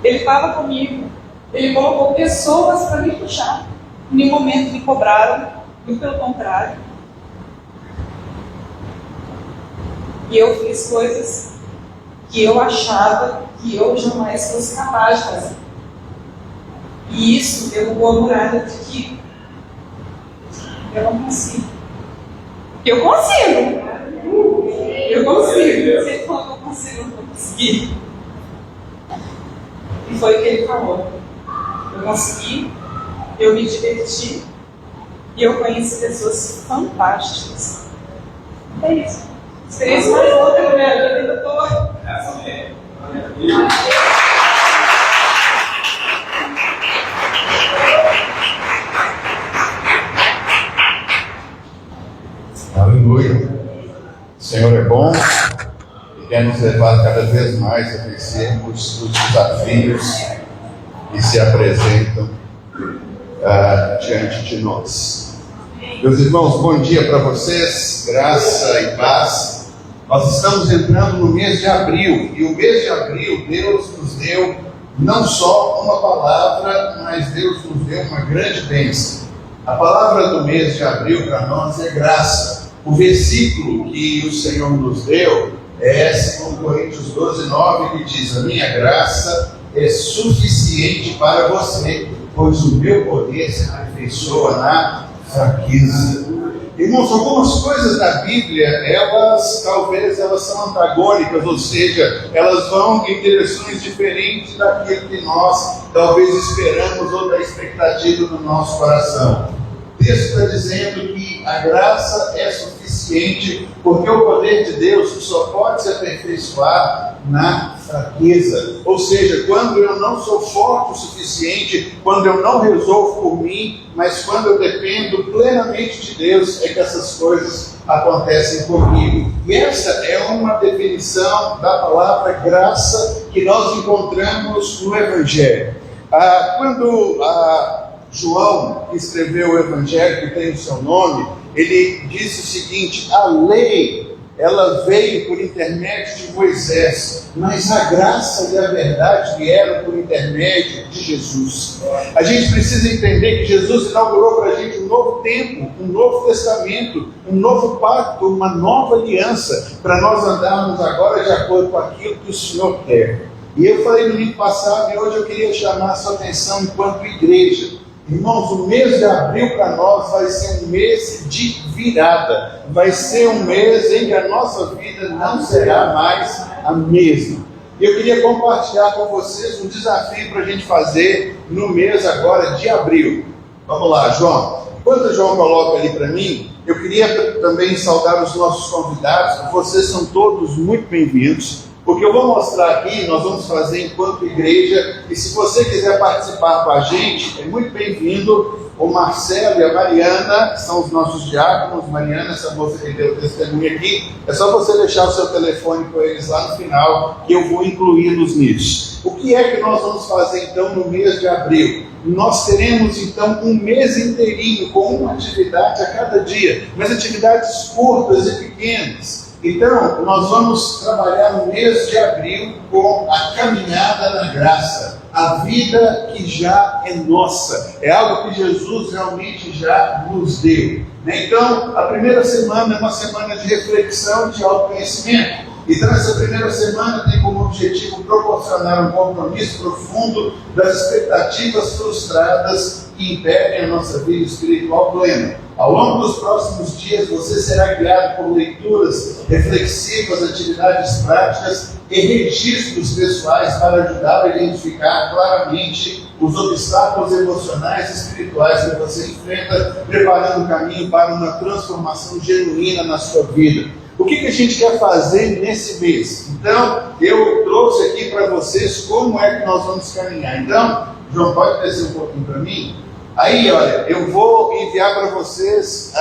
Ele estava comigo. Ele colocou pessoas para me puxar. Em nenhum momento me cobraram, muito pelo contrário. E eu fiz coisas que eu achava que eu jamais fosse capaz de fazer. E isso derrubou a muralha de que eu não consigo. Eu consigo. Eu consigo. Você falou que eu consigo, eu não vou conseguir. E foi o que ele falou. Eu consegui, eu me diverti e eu conheci pessoas fantásticas. É isso. Experiência mais louca da minha vida, ainda estou. Aleluia. O Senhor é bom e quer nos levar cada vez mais a vencermos os desafios que se apresentam diante de nós. Meus irmãos, bom dia para vocês, graça e paz. Nós estamos entrando no mês de abril, e o mês de abril Deus nos deu não só uma palavra, mas Deus nos deu uma grande bênção. A palavra do mês de abril para nós é graça. O versículo que o Senhor nos deu é 2 Coríntios 12:9, que diz: a minha graça é suficiente para você, pois o meu poder se aperfeiçoa na fraqueza. Irmãos, algumas coisas da Bíblia, talvez elas são antagônicas, ou seja, elas vão em direções diferentes daquilo que nós talvez esperamos ou da expectativa do nosso coração. O texto está dizendo que a graça é suficiente, porque o poder de Deus só pode se aperfeiçoar na fraqueza. Ou seja, quando eu não sou forte o suficiente, quando eu não resolvo por mim, mas quando eu dependo plenamente de Deus, é que essas coisas acontecem comigo. E essa é uma definição da palavra graça que nós encontramos no Evangelho. Quando João, que escreveu o Evangelho, que tem o seu nome, ele disse o seguinte: a lei ela veio por intermédio de Moisés, mas a graça e a verdade vieram por intermédio de Jesus. A gente precisa entender que Jesus inaugurou para a gente um novo tempo, um novo testamento, um novo pacto, uma nova aliança, para nós andarmos agora de acordo com aquilo que o Senhor quer. E eu falei no domingo passado, e hoje eu queria chamar a sua atenção enquanto igreja. Irmãos, o mês de abril para nós vai ser um mês de virada. Vai ser um mês em que a nossa vida não será mais a mesma. E eu queria compartilhar com vocês um desafio para a gente fazer no mês agora de abril. Vamos lá, João. Enquanto o João coloca ali para mim, eu queria também saudar os nossos convidados. Vocês são todos muito bem-vindos. Porque eu vou mostrar aqui, nós vamos fazer enquanto igreja, e se você quiser participar com a gente, é muito bem-vindo. O Marcelo e a Mariana são os nossos diáconos. Mariana, essa moça que deu testemunho aqui, é só você deixar o seu telefone com eles lá no final, que eu vou incluí-los nisso. O que é que nós vamos fazer então no mês de abril? Nós teremos então um mês inteirinho com uma atividade a cada dia, mas atividades curtas e pequenas. Então, nós vamos trabalhar no mês de abril com a caminhada na graça, a vida que já é nossa, é algo que Jesus realmente já nos deu. Então, a primeira semana é uma semana de reflexão e de autoconhecimento. Então, essa primeira semana tem como objetivo proporcionar um compromisso profundo das expectativas frustradas que impedem a nossa vida espiritual plena. Ao longo dos próximos dias, você será guiado por leituras reflexivas, atividades práticas e registros pessoais para ajudar a identificar claramente os obstáculos emocionais e espirituais que você enfrenta, preparando o caminho para uma transformação genuína na sua vida. O que a gente quer fazer nesse mês? Então, eu trouxe aqui para vocês como é que nós vamos caminhar. Então, João, pode descer um pouquinho para mim? Aí, olha, eu vou enviar para vocês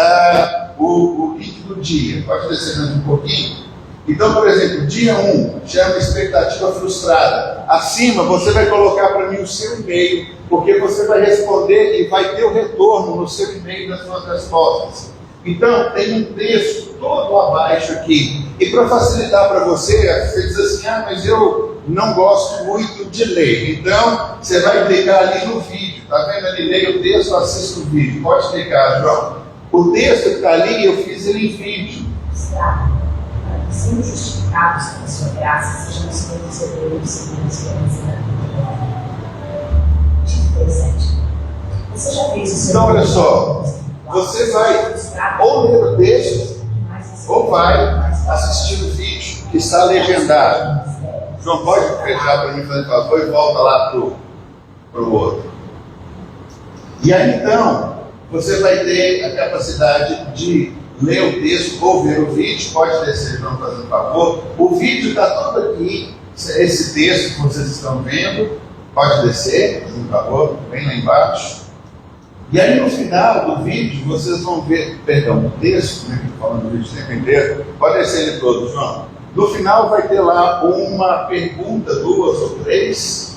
o link do dia. Pode descer mais um pouquinho? Então, por exemplo, dia 1, chama expectativa frustrada. Acima, você vai colocar para mim o seu e-mail, porque você vai responder e vai ter o retorno no seu e-mail das suas respostas. Então, tem um texto todo abaixo aqui. E para facilitar para você, você diz assim, mas eu não gosto muito de ler. Então, você vai clicar ali no vídeo. Está vendo ali? Leia o texto, assista o vídeo. Pode clicar, João. O texto que está ali, eu fiz ele em vídeo. Sendo justificados pela sua graça, sejamos conhecedores segundo a esperança da vida. 17. Você já fez o seu... Então, olha só. Você vai ou ler o texto, ou vai assistir o vídeo que está legendado. João, pode fechar para mim, fazer favor, e volta lá para o outro. E aí, então, você vai ter a capacidade de ler o texto ou ver o vídeo. Pode descer, João, fazendo favor. O vídeo está todo aqui, esse texto que vocês estão vendo. Pode descer, fazendo favor, bem lá embaixo. E aí no final do vídeo vocês vão ver, o texto, né, que falando do vídeo o tempo inteiro, pode descer ele todo, João. No final vai ter lá uma pergunta, 2 ou 3.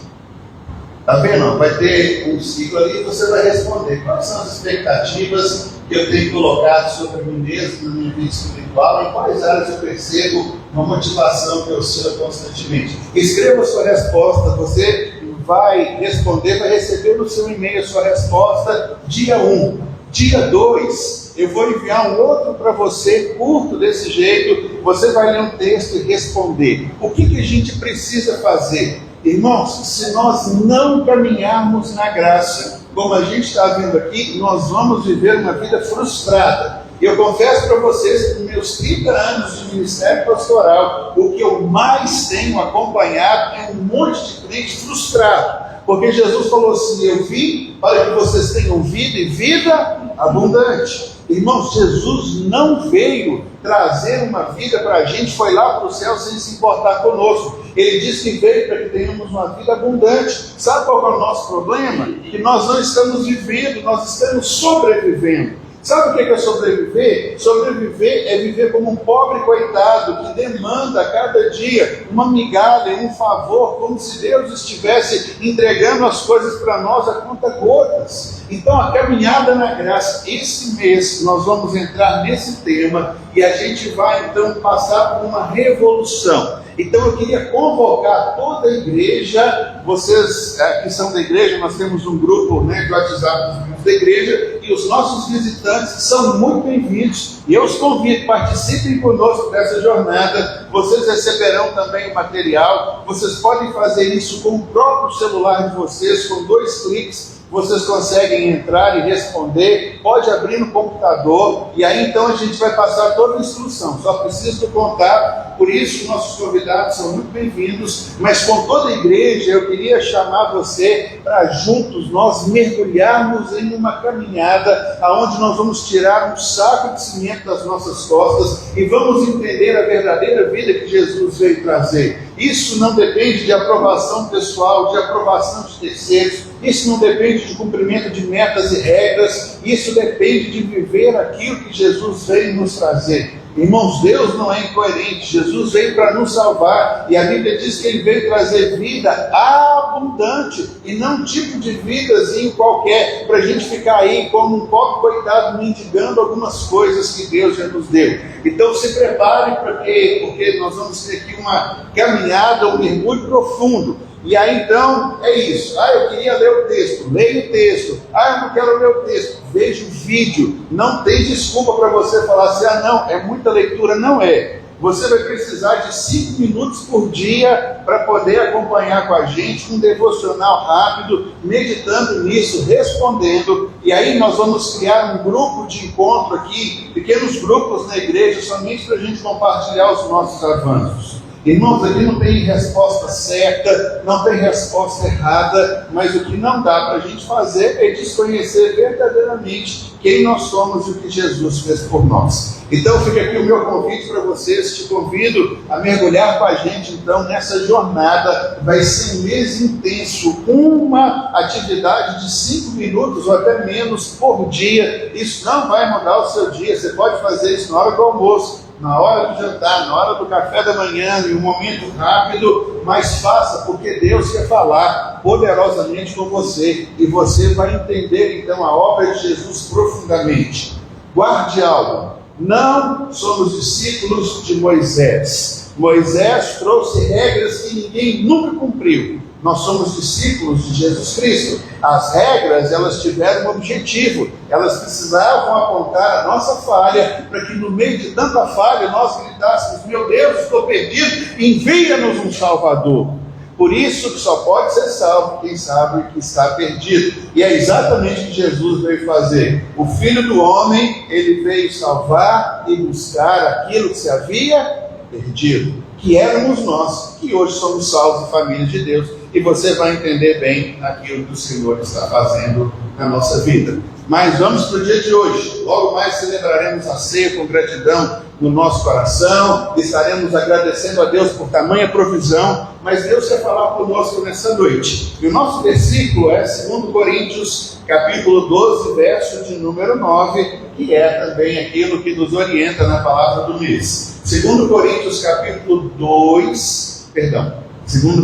Tá vendo? Vai ter um ciclo ali e você vai responder quais são as expectativas que eu tenho colocado sobre mim mesmo, na minha vida espiritual, em quais áreas eu percebo uma motivação que eu sou constantemente. Escreva a sua resposta, você vai responder, vai receber no seu e-mail a sua resposta dia 1. Dia 2, eu vou enviar um outro para você, curto desse jeito, você vai ler um texto e responder. O que a gente precisa fazer? Irmãos, se nós não caminharmos na graça, como a gente está vendo aqui, nós vamos viver uma vida frustrada. Eu confesso para vocês que nos meus 30 anos de ministério pastoral, o que eu mais tenho acompanhado é um monte de crente frustrado. Porque Jesus falou assim, eu vim para que vocês tenham vida e vida abundante. Irmãos, Jesus não veio trazer uma vida para a gente, foi lá para o céu sem se importar conosco. Ele disse que veio para que tenhamos uma vida abundante. Sabe qual é o nosso problema? Que nós não estamos vivendo, nós estamos sobrevivendo. Sabe o que é sobreviver? Sobreviver é viver como um pobre coitado que demanda a cada dia uma migalha, um favor, como se Deus estivesse entregando as coisas para nós a conta-gotas. Então, a caminhada na graça, esse mês nós vamos entrar nesse tema e a gente vai então passar por uma revolução. Então eu queria convocar toda a igreja, vocês que são da igreja, nós temos um grupo de WhatsApp dos grupos da igreja, e os nossos visitantes são muito bem-vindos, e eu os convido, participem conosco dessa jornada. Vocês receberão também o material, vocês podem fazer isso com o próprio celular de vocês, com 2 cliques, vocês conseguem entrar e responder, pode abrir no computador, e aí então a gente vai passar toda a instrução, só preciso do contato. Por isso nossos convidados são muito bem-vindos, mas com toda a igreja eu queria chamar você para juntos nós mergulharmos em uma caminhada aonde nós vamos tirar um saco de cimento das nossas costas e vamos entender a verdadeira vida que Jesus veio trazer. Isso não depende de aprovação pessoal, de aprovação de terceiros, isso não depende de cumprimento de metas e regras, isso depende de viver aquilo que Jesus veio nos trazer. Irmãos, Deus não é incoerente, Jesus veio para nos salvar, e a Bíblia diz que Ele veio trazer vida abundante, e não um tipo de vidazinho qualquer, para a gente ficar aí como um pobre coitado mendigando algumas coisas que Deus já nos deu. Então se prepare porque nós vamos ter aqui uma caminhada, um mergulho profundo. E aí então é isso. Eu queria ler o texto, leia o texto. Eu não quero ler o texto, veja o vídeo. Não tem desculpa para você falar assim, não, é muita leitura. Não é. Você vai precisar de 5 minutos por dia para poder acompanhar com a gente um devocional rápido, meditando nisso, respondendo. E aí nós vamos criar um grupo de encontro aqui, pequenos grupos na igreja, somente para a gente compartilhar os nossos avanços. Irmãos, aqui não tem resposta certa, não tem resposta errada, mas o que não dá para a gente fazer é desconhecer verdadeiramente quem nós somos e o que Jesus fez por nós. Então fica aqui o meu convite para vocês, te convido a mergulhar com a gente então nessa jornada. Vai ser um mês intenso, uma atividade de 5 minutos ou até menos por dia. Isso não vai mudar o seu dia, você pode fazer isso na hora do almoço, na hora do jantar, na hora do café da manhã, em um momento rápido, mas faça, porque Deus quer falar poderosamente com você, e você vai entender então a obra de Jesus profundamente. Guarde algo, não somos discípulos de Moisés. Moisés trouxe regras que ninguém nunca cumpriu. Nós somos discípulos de Jesus Cristo. As regras, elas tiveram um objetivo. Elas precisavam apontar a nossa falha, para que no meio de tanta falha nós gritássemos: meu Deus, estou perdido, envia-nos um Salvador. Por isso que só pode ser salvo quem sabe que está perdido. E é exatamente o que Jesus veio fazer. O Filho do Homem, ele veio salvar e buscar aquilo que se havia perdido, que éramos nós, que hoje somos salvos e família de Deus. E você vai entender bem aquilo que o Senhor está fazendo na nossa vida. Mas vamos para o dia de hoje. Logo mais celebraremos a ceia com gratidão no nosso coração. Estaremos agradecendo a Deus por tamanha provisão. Mas Deus quer falar conosco nessa noite. E o nosso versículo é 2 Coríntios, capítulo 12, verso de número 9, que é também aquilo que nos orienta na palavra do mês. 2 Coríntios, capítulo 2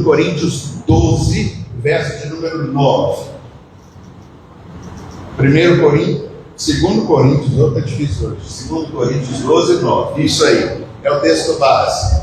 Coríntios 12, verso de número 9. 2 Coríntios, está difícil hoje. 2 Coríntios 12, 9. Isso aí, é o texto base.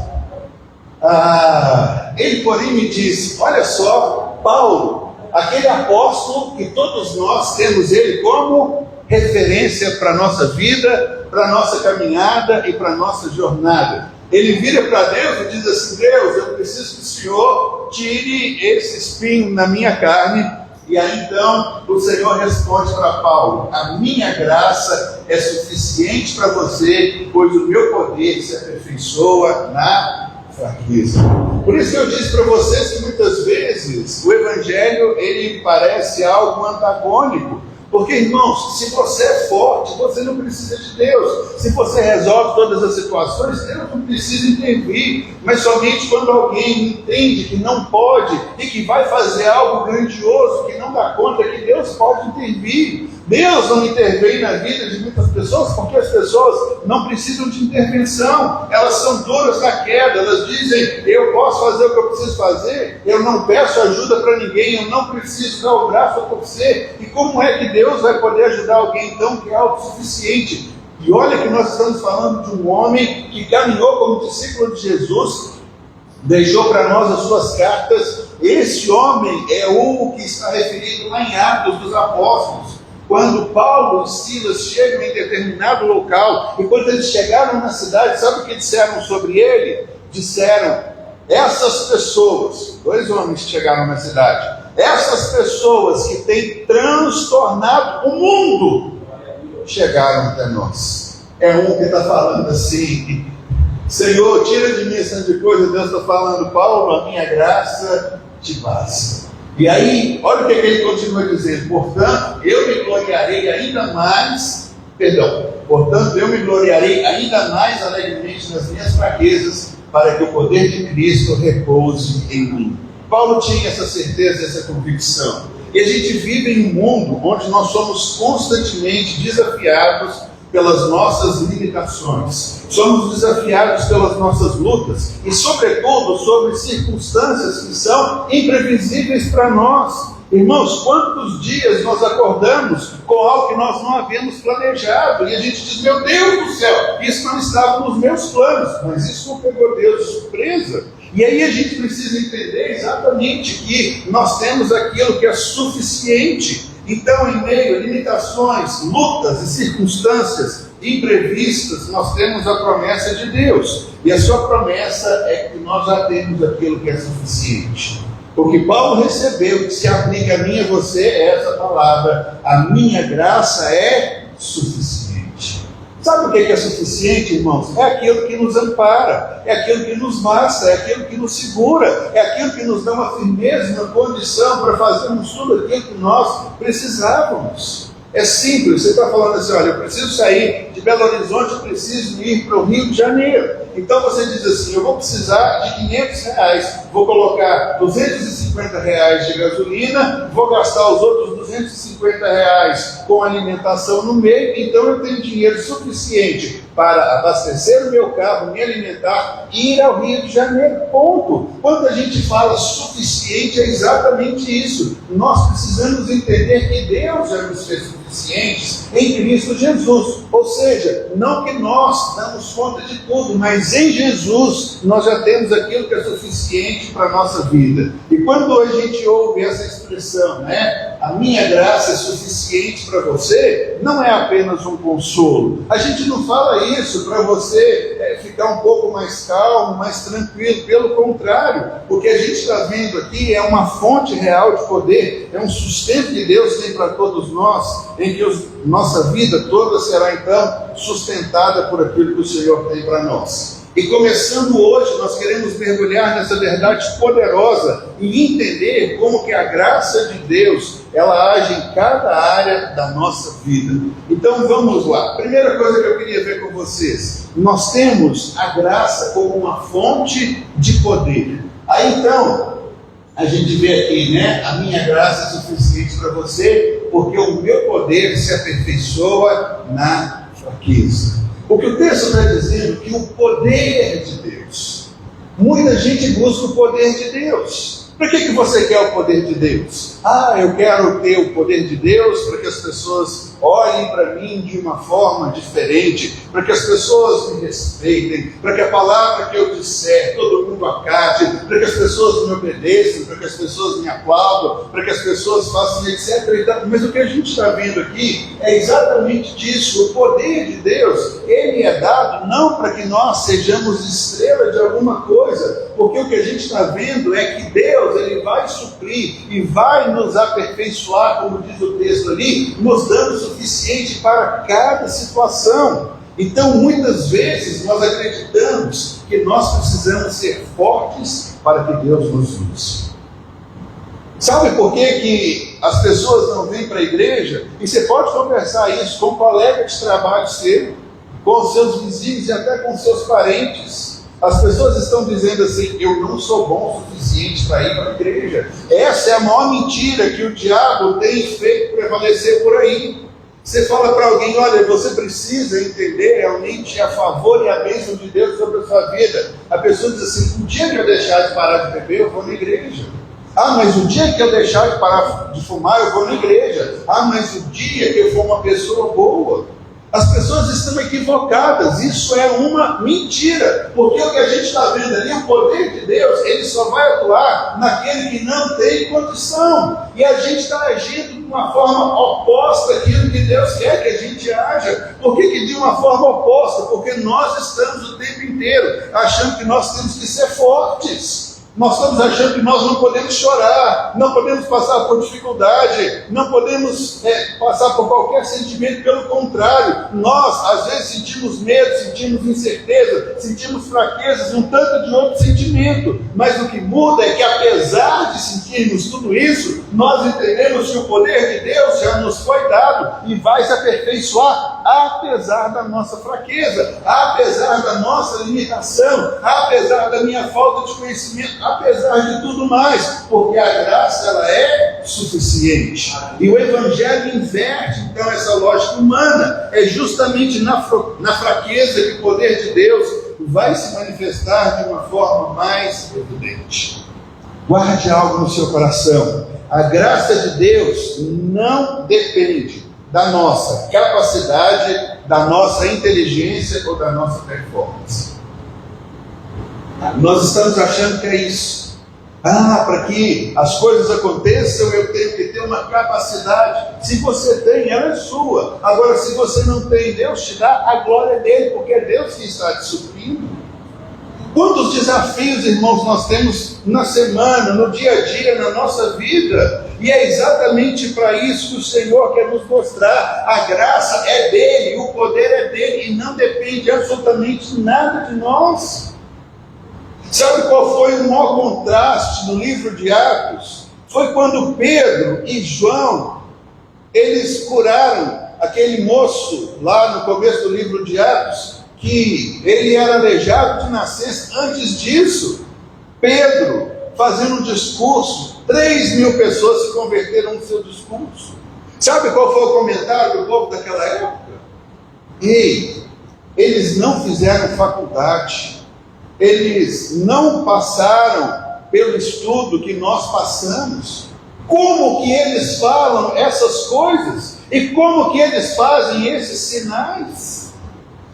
Ele, porém, me disse: olha só, Paulo, aquele apóstolo que todos nós temos ele como referência para a nossa vida, para a nossa caminhada e para a nossa jornada. Ele vira para Deus e diz assim: Deus, eu preciso que o Senhor tire esse espinho na minha carne. E aí então o Senhor responde para Paulo: a minha graça é suficiente para você, pois o meu poder se aperfeiçoa na fraqueza. Por isso que eu disse para vocês que muitas vezes o Evangelho ele parece algo antagônico. Porque, irmãos, se você é forte, você não precisa de Deus. Se você resolve todas as situações, Deus não precisa intervir. Mas somente quando alguém entende que não pode e que vai fazer algo grandioso, que não dá conta, que Deus pode intervir. Deus não intervém na vida de muitas pessoas porque as pessoas não precisam de intervenção. Elas são duras na queda. Elas dizem, eu posso fazer o que eu preciso fazer, eu não peço ajuda para ninguém, eu não preciso dar o braço a torcer. E como é que Deus vai poder ajudar alguém então que é autossuficiente? E olha que nós estamos falando de um homem que caminhou como discípulo de Jesus, deixou para nós as suas cartas. Esse homem é o que está referido lá em Atos dos Apóstolos, quando Paulo e Silas chegam em determinado local, e quando eles chegaram na cidade, sabe o que disseram sobre ele? Disseram, essas pessoas, 2 homens que chegaram na cidade, essas pessoas que têm transtornado o mundo, chegaram até nós. É um que está falando assim, Senhor, tira de mim esse tipo de coisa. Deus está falando, Paulo, a minha graça te basta. E aí, olha o que ele continua dizendo, portanto, eu me gloriarei ainda mais alegremente nas minhas fraquezas, para que o poder de Cristo repouse em mim. Paulo tinha essa certeza, essa convicção. E a gente vive em um mundo onde nós somos constantemente desafiados pelas nossas limitações, somos desafiados pelas nossas lutas e, sobretudo, sobre circunstâncias que são imprevisíveis para nós. Irmãos, quantos dias nós acordamos com algo que nós não havíamos planejado e a gente diz, meu Deus do céu, isso não estava nos meus planos, mas isso não pegou Deus de surpresa. E aí a gente precisa entender exatamente que nós temos aquilo que é suficiente. Então, em meio a limitações, lutas e circunstâncias imprevistas, nós temos a promessa de Deus. E a sua promessa é que nós já temos aquilo que é suficiente. O que Paulo recebeu, que se aplica a mim e a você, é essa palavra: a minha graça é suficiente. Sabe o que é suficiente, irmãos? É aquilo que nos ampara, é aquilo que nos basta, é aquilo que nos segura, é aquilo que nos dá uma firmeza, uma condição para fazermos tudo aquilo que nós precisávamos. É simples, você está falando assim, olha, eu preciso sair de Belo Horizonte, eu preciso ir para o Rio de Janeiro. Então você diz assim, eu vou precisar de R$500, vou colocar R$250 de gasolina, vou gastar os outros R$250 com alimentação no meio, então eu tenho dinheiro suficiente para abastecer o meu carro, me alimentar e ir ao Rio de Janeiro, ponto. Quando a gente fala suficiente, é exatamente isso. Nós precisamos entender que Deus já nos fez suficientes em Cristo Jesus. Ou seja, não que nós damos conta de tudo, mas em Jesus nós já temos aquilo que é suficiente para a nossa vida. E quando a gente ouve essa expressão, né, a minha graça é suficiente para você, não é apenas um consolo. A gente não fala isso para você ficar um pouco mais calmo, mais tranquilo. Pelo contrário, o que a gente está vendo aqui é uma fonte real de poder, é um sustento que Deus tem para todos nós, em que nossa vida toda será então sustentada por aquilo que o Senhor tem para nós. E começando hoje, nós queremos mergulhar nessa verdade poderosa e entender como que a graça de Deus, ela age em cada área da nossa vida. Então vamos lá. Primeira coisa que eu queria ver com vocês, nós temos a graça como uma fonte de poder. Aí então, a gente vê aqui, né? A minha graça é suficiente para você, porque o meu poder se aperfeiçoa na fraqueza. O que o texto está dizendo é que o poder de Deus, muita gente busca o poder de Deus. Para que você quer o poder de Deus? Eu quero ter o poder de Deus para que as pessoas olhem para mim de uma forma diferente, para que as pessoas me respeitem, para que a palavra que eu disser todo mundo acate, para que as pessoas me obedeçam, para que as pessoas me aplaudam, para que as pessoas façam etc. Mas o que a gente está vendo aqui é exatamente disso. O poder de Deus, ele é dado não para que nós sejamos estrela de alguma coisa, porque o que a gente está vendo é que Deus, ele vai suprir e vai nos aperfeiçoar, como diz o texto ali, nos dando o suficiente para cada situação. Então, muitas vezes, nós acreditamos que nós precisamos ser fortes para que Deus nos use. Sabe por que as pessoas não vêm para a igreja? E você pode conversar isso com um colega de trabalho seu, com os seus vizinhos e até com os seus parentes. As pessoas estão dizendo assim, eu não sou bom o suficiente para ir para a igreja. Essa é a maior mentira que o diabo tem feito prevalecer por aí. Você fala para alguém, olha, você precisa entender realmente a favor e a bênção de Deus sobre a sua vida. A pessoa diz assim, o dia que eu deixar de parar de beber, eu vou na igreja. Ah, mas o dia que eu deixar de parar de fumar, eu vou na igreja. Ah, mas o dia que eu for uma pessoa boa. As pessoas estão equivocadas, isso é uma mentira, porque o que a gente está vendo ali, o poder de Deus, ele só vai atuar naquele que não tem condição, e a gente está agindo de uma forma oposta àquilo que Deus quer que a gente haja. Por que de uma forma oposta? Porque nós estamos o tempo inteiro achando que nós temos que ser fortes. Nós estamos achando que nós não podemos chorar, não podemos passar por dificuldade, não podemos passar por qualquer sentimento. Pelo contrário, nós às vezes sentimos medo, sentimos incerteza, sentimos fraquezas e um tanto de outro sentimento. Mas o que muda é que, apesar de sentirmos tudo isso, nós entendemos que o poder de Deus já nos foi dado e vai se aperfeiçoar apesar da nossa fraqueza, apesar da nossa limitação, apesar da minha falta de conhecimento, apesar de tudo mais, porque a graça ela é suficiente. E o Evangelho inverte então essa lógica humana. É justamente na fraqueza que o poder de Deus vai se manifestar de uma forma mais evidente. Guarde algo no seu coração: a graça de Deus não depende da nossa capacidade, da nossa inteligência ou da nossa performance. Nós estamos achando que é isso. Para que as coisas aconteçam, eu tenho que ter uma capacidade. Se você tem, ela é sua. Agora, se você não tem, Deus te dá, a glória dele, porque é Deus que está te suprindo. Quantos desafios, irmãos, nós temos na semana, no dia a dia, na nossa vida. E é exatamente para isso que o Senhor quer nos mostrar. A graça é dele, o poder é dele, e não depende absolutamente nada de nós. Sabe qual foi o maior contraste no livro de Atos? Foi quando Pedro e João, eles curaram aquele moço lá no começo do livro de Atos, que ele era aleijado de nascença. Antes disso, Pedro, fazendo um discurso, 3.000 pessoas se converteram no seu discurso. Sabe qual foi o comentário do povo daquela época? Eles não fizeram faculdade, eles não passaram pelo estudo que nós passamos. Como que eles falam essas coisas? E como que eles fazem esses sinais?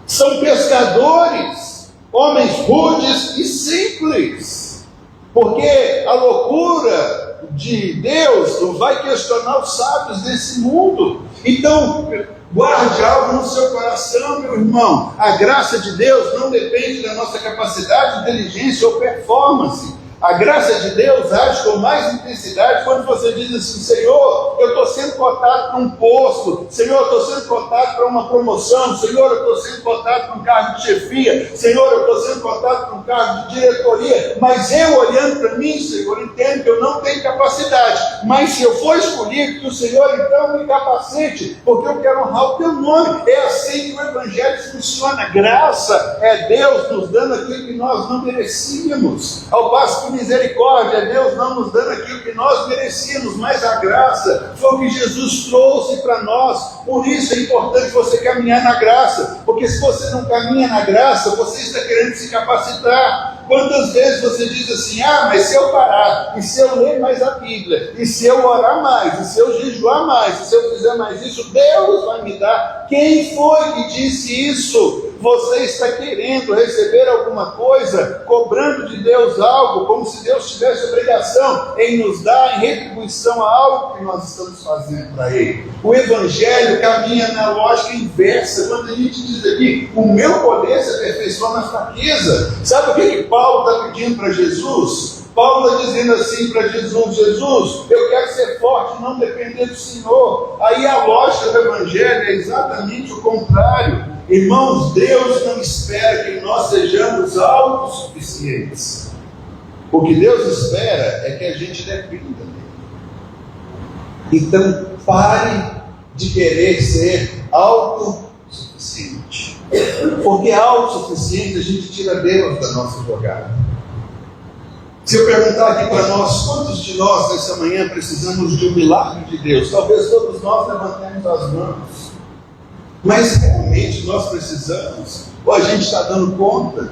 São pescadores, homens rudes e simples. Porque a loucura de Deus não vai questionar os sábios desse mundo. Então, guarde algo no seu coração, meu irmão. A graça de Deus não depende da nossa capacidade, inteligência ou performance. A graça de Deus age com mais intensidade quando você diz assim: Senhor, eu estou sendo cotado para um posto, Senhor, eu estou sendo cotado para uma promoção, Senhor, eu estou sendo cotado para um cargo de chefia, Senhor, eu estou sendo cotado para um cargo de diretoria, mas eu olhando para mim, Senhor, entendo que eu não tenho capacidade, mas se eu for escolhido, que o Senhor então me capacite, porque eu quero honrar o teu nome. É assim que o Evangelho funciona. Graça é Deus nos dando aquilo que nós não merecíamos, ao passo que misericórdia é Deus não nos dando aquilo que nós merecíamos, mas a graça foi o que Jesus trouxe para nós. Por isso é importante você caminhar na graça, porque se você não caminha na graça, você está querendo se capacitar. Quantas vezes você diz assim: mas se eu parar, e se eu ler mais a Bíblia, e se eu orar mais, e se eu jejuar mais, e se eu fizer mais isso, Deus vai me dar. Quem foi que disse isso? Você está querendo receber alguma coisa, cobrando de Deus algo, como se Deus tivesse obrigação em nos dar em retribuição a algo que nós estamos fazendo para Ele. O Evangelho caminha na lógica inversa. Quando a gente diz aqui: o meu poder se aperfeiçoa na fraqueza. Sabe o que Paulo está pedindo para Jesus? Paulo está dizendo assim para Jesus: Jesus, eu quero ser forte, não depender do Senhor. Aí a lógica do Evangelho é exatamente o contrário. Irmãos, Deus não espera que nós sejamos autossuficientes. O que Deus espera é que a gente dependa dele. Então, pare de querer ser autossuficiente. Porque autossuficiente a gente tira Deus da nossa jogada. Se eu perguntar aqui para nós, quantos de nós nessa manhã precisamos de um milagre de Deus? Talvez todos nós levantemos as mãos. Mas realmente nós precisamos, ou a gente está dando conta?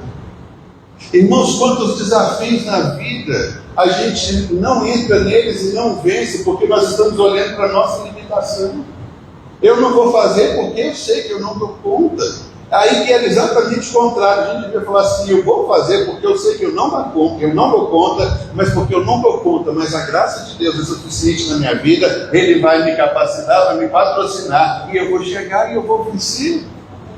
Irmãos, quantos desafios na vida a gente não entra neles e não vence, porque nós estamos olhando para a nossa limitação. Eu não vou fazer porque eu sei que eu não dou conta. Aí que era exatamente o contrário. A gente devia falar assim: eu vou fazer porque eu sei que eu não dou conta, mas porque eu não dou conta, mas a graça de Deus é suficiente na minha vida, Ele vai me capacitar, vai me patrocinar, e eu vou chegar e eu vou vencer.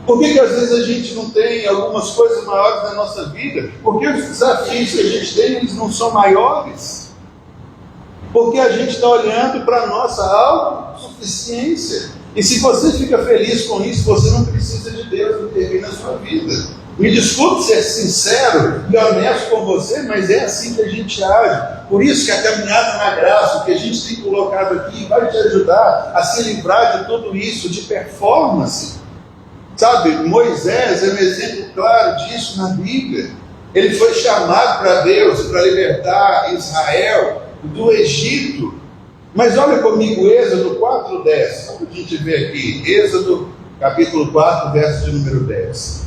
Por que às vezes a gente não tem algumas coisas maiores na nossa vida? Porque os desafios que a gente tem, eles não são maiores. Porque a gente está olhando para a nossa autossuficiência. E se você fica feliz com isso, você não precisa de Deus intervir na sua vida. Me desculpe ser sincero e honesto com você, mas é assim que a gente age. Por isso que a caminhada na graça, o que a gente tem colocado aqui, vai te ajudar a se livrar de tudo isso, de performance. Sabe, Moisés é um exemplo claro disso na Bíblia. Ele foi chamado para Deus, para libertar Israel do Egito. Mas olha comigo, Êxodo 4:10. Vamos a gente ver aqui, Êxodo capítulo 4, verso de número 10.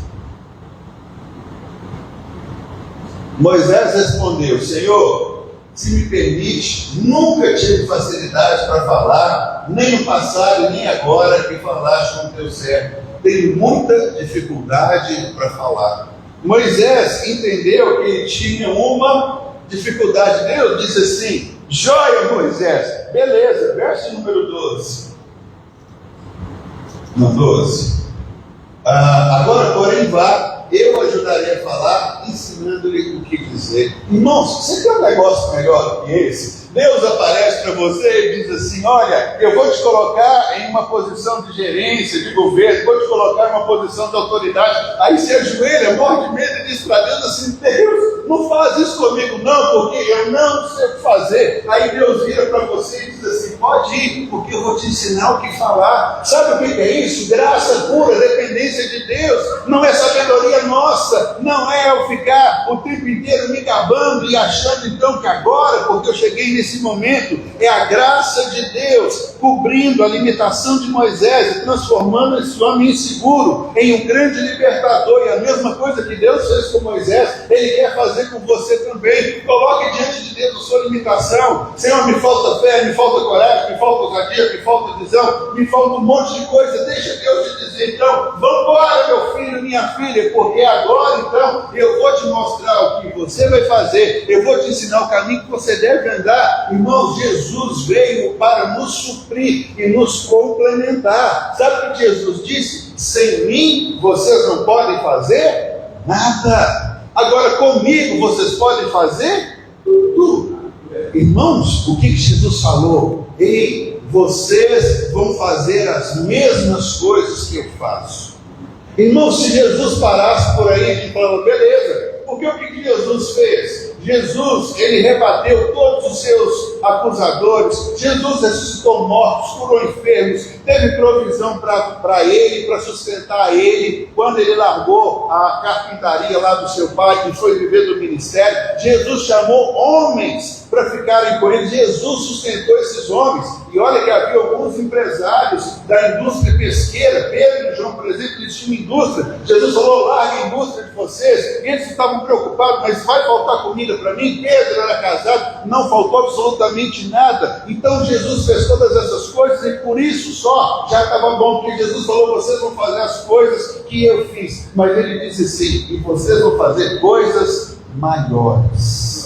Moisés respondeu: Senhor, se me permite, nunca tive facilidade para falar, nem no passado, nem agora que falaste com teu servo. Tenho muita dificuldade para falar. Moisés entendeu que ele tinha uma dificuldade. Deus disse assim: joia, Moisés, beleza, verso número 12. No 12. Agora, porém, vá, eu ajudarei a falar, ensinando-lhe o que dizer. Irmãos, você tem um negócio melhor que esse? Deus aparece para você e diz assim: olha, eu vou te colocar em uma posição de gerência, de governo, vou te colocar em uma posição de autoridade. Aí você ajoelha, morre de medo e diz para Deus assim: Deus, não faz isso comigo não, porque eu não sei o que fazer. Aí Deus vira para você e diz assim: pode ir, porque eu vou te ensinar o que falar. Sabe o que é isso? Graça pura, dependência de Deus. Não é sabedoria nossa, não é eu ficar o tempo inteiro me gabando e achando então que agora, porque eu cheguei nesse momento, é a graça de Deus cobrindo a limitação de Moisés e transformando esse homem inseguro em um grande libertador. E a mesma coisa que Deus fez com Moisés, Ele quer fazer com você também. Coloque diante de Deus a sua limitação. Senhor, me falta fé, me falta coragem, me falta ousadia, me falta visão, me falta um monte de coisa. Deixa Deus te dizer: então, vamos embora, meu filho, minha filha, porque agora então eu vou te mostrar o que você vai fazer, eu vou te ensinar o caminho que você deve andar. Irmãos, Jesus veio para nos suprir e nos complementar. Sabe o que Jesus disse? Sem mim vocês não podem fazer nada. Agora comigo vocês podem fazer tudo. Irmãos, o que Jesus falou? Ei, vocês vão fazer as mesmas coisas que eu faço. Irmãos, se Jesus parasse por aí e falava: beleza, porque o que Jesus fez? Jesus, Ele rebateu todos os seus acusadores. Jesus ressuscitou mortos, curou enfermos, teve provisão para Ele, para sustentar Ele. Quando Ele largou a carpintaria lá do seu pai e foi viver do ministério, Jesus chamou homens para ficarem com Ele. Jesus sustentou esses homens. E olha que havia alguns empresários da indústria pesqueira, Pedro e João, por exemplo, eles tinham indústria. Jesus falou: larga a indústria de vocês. E eles estavam preocupados: mas vai faltar comida para mim? Pedro era casado, não faltou absolutamente nada. Então Jesus fez todas essas coisas e por isso só já estava bom, porque Jesus falou: vocês vão fazer as coisas que eu fiz. Mas Ele disse assim: e vocês vão fazer coisas maiores.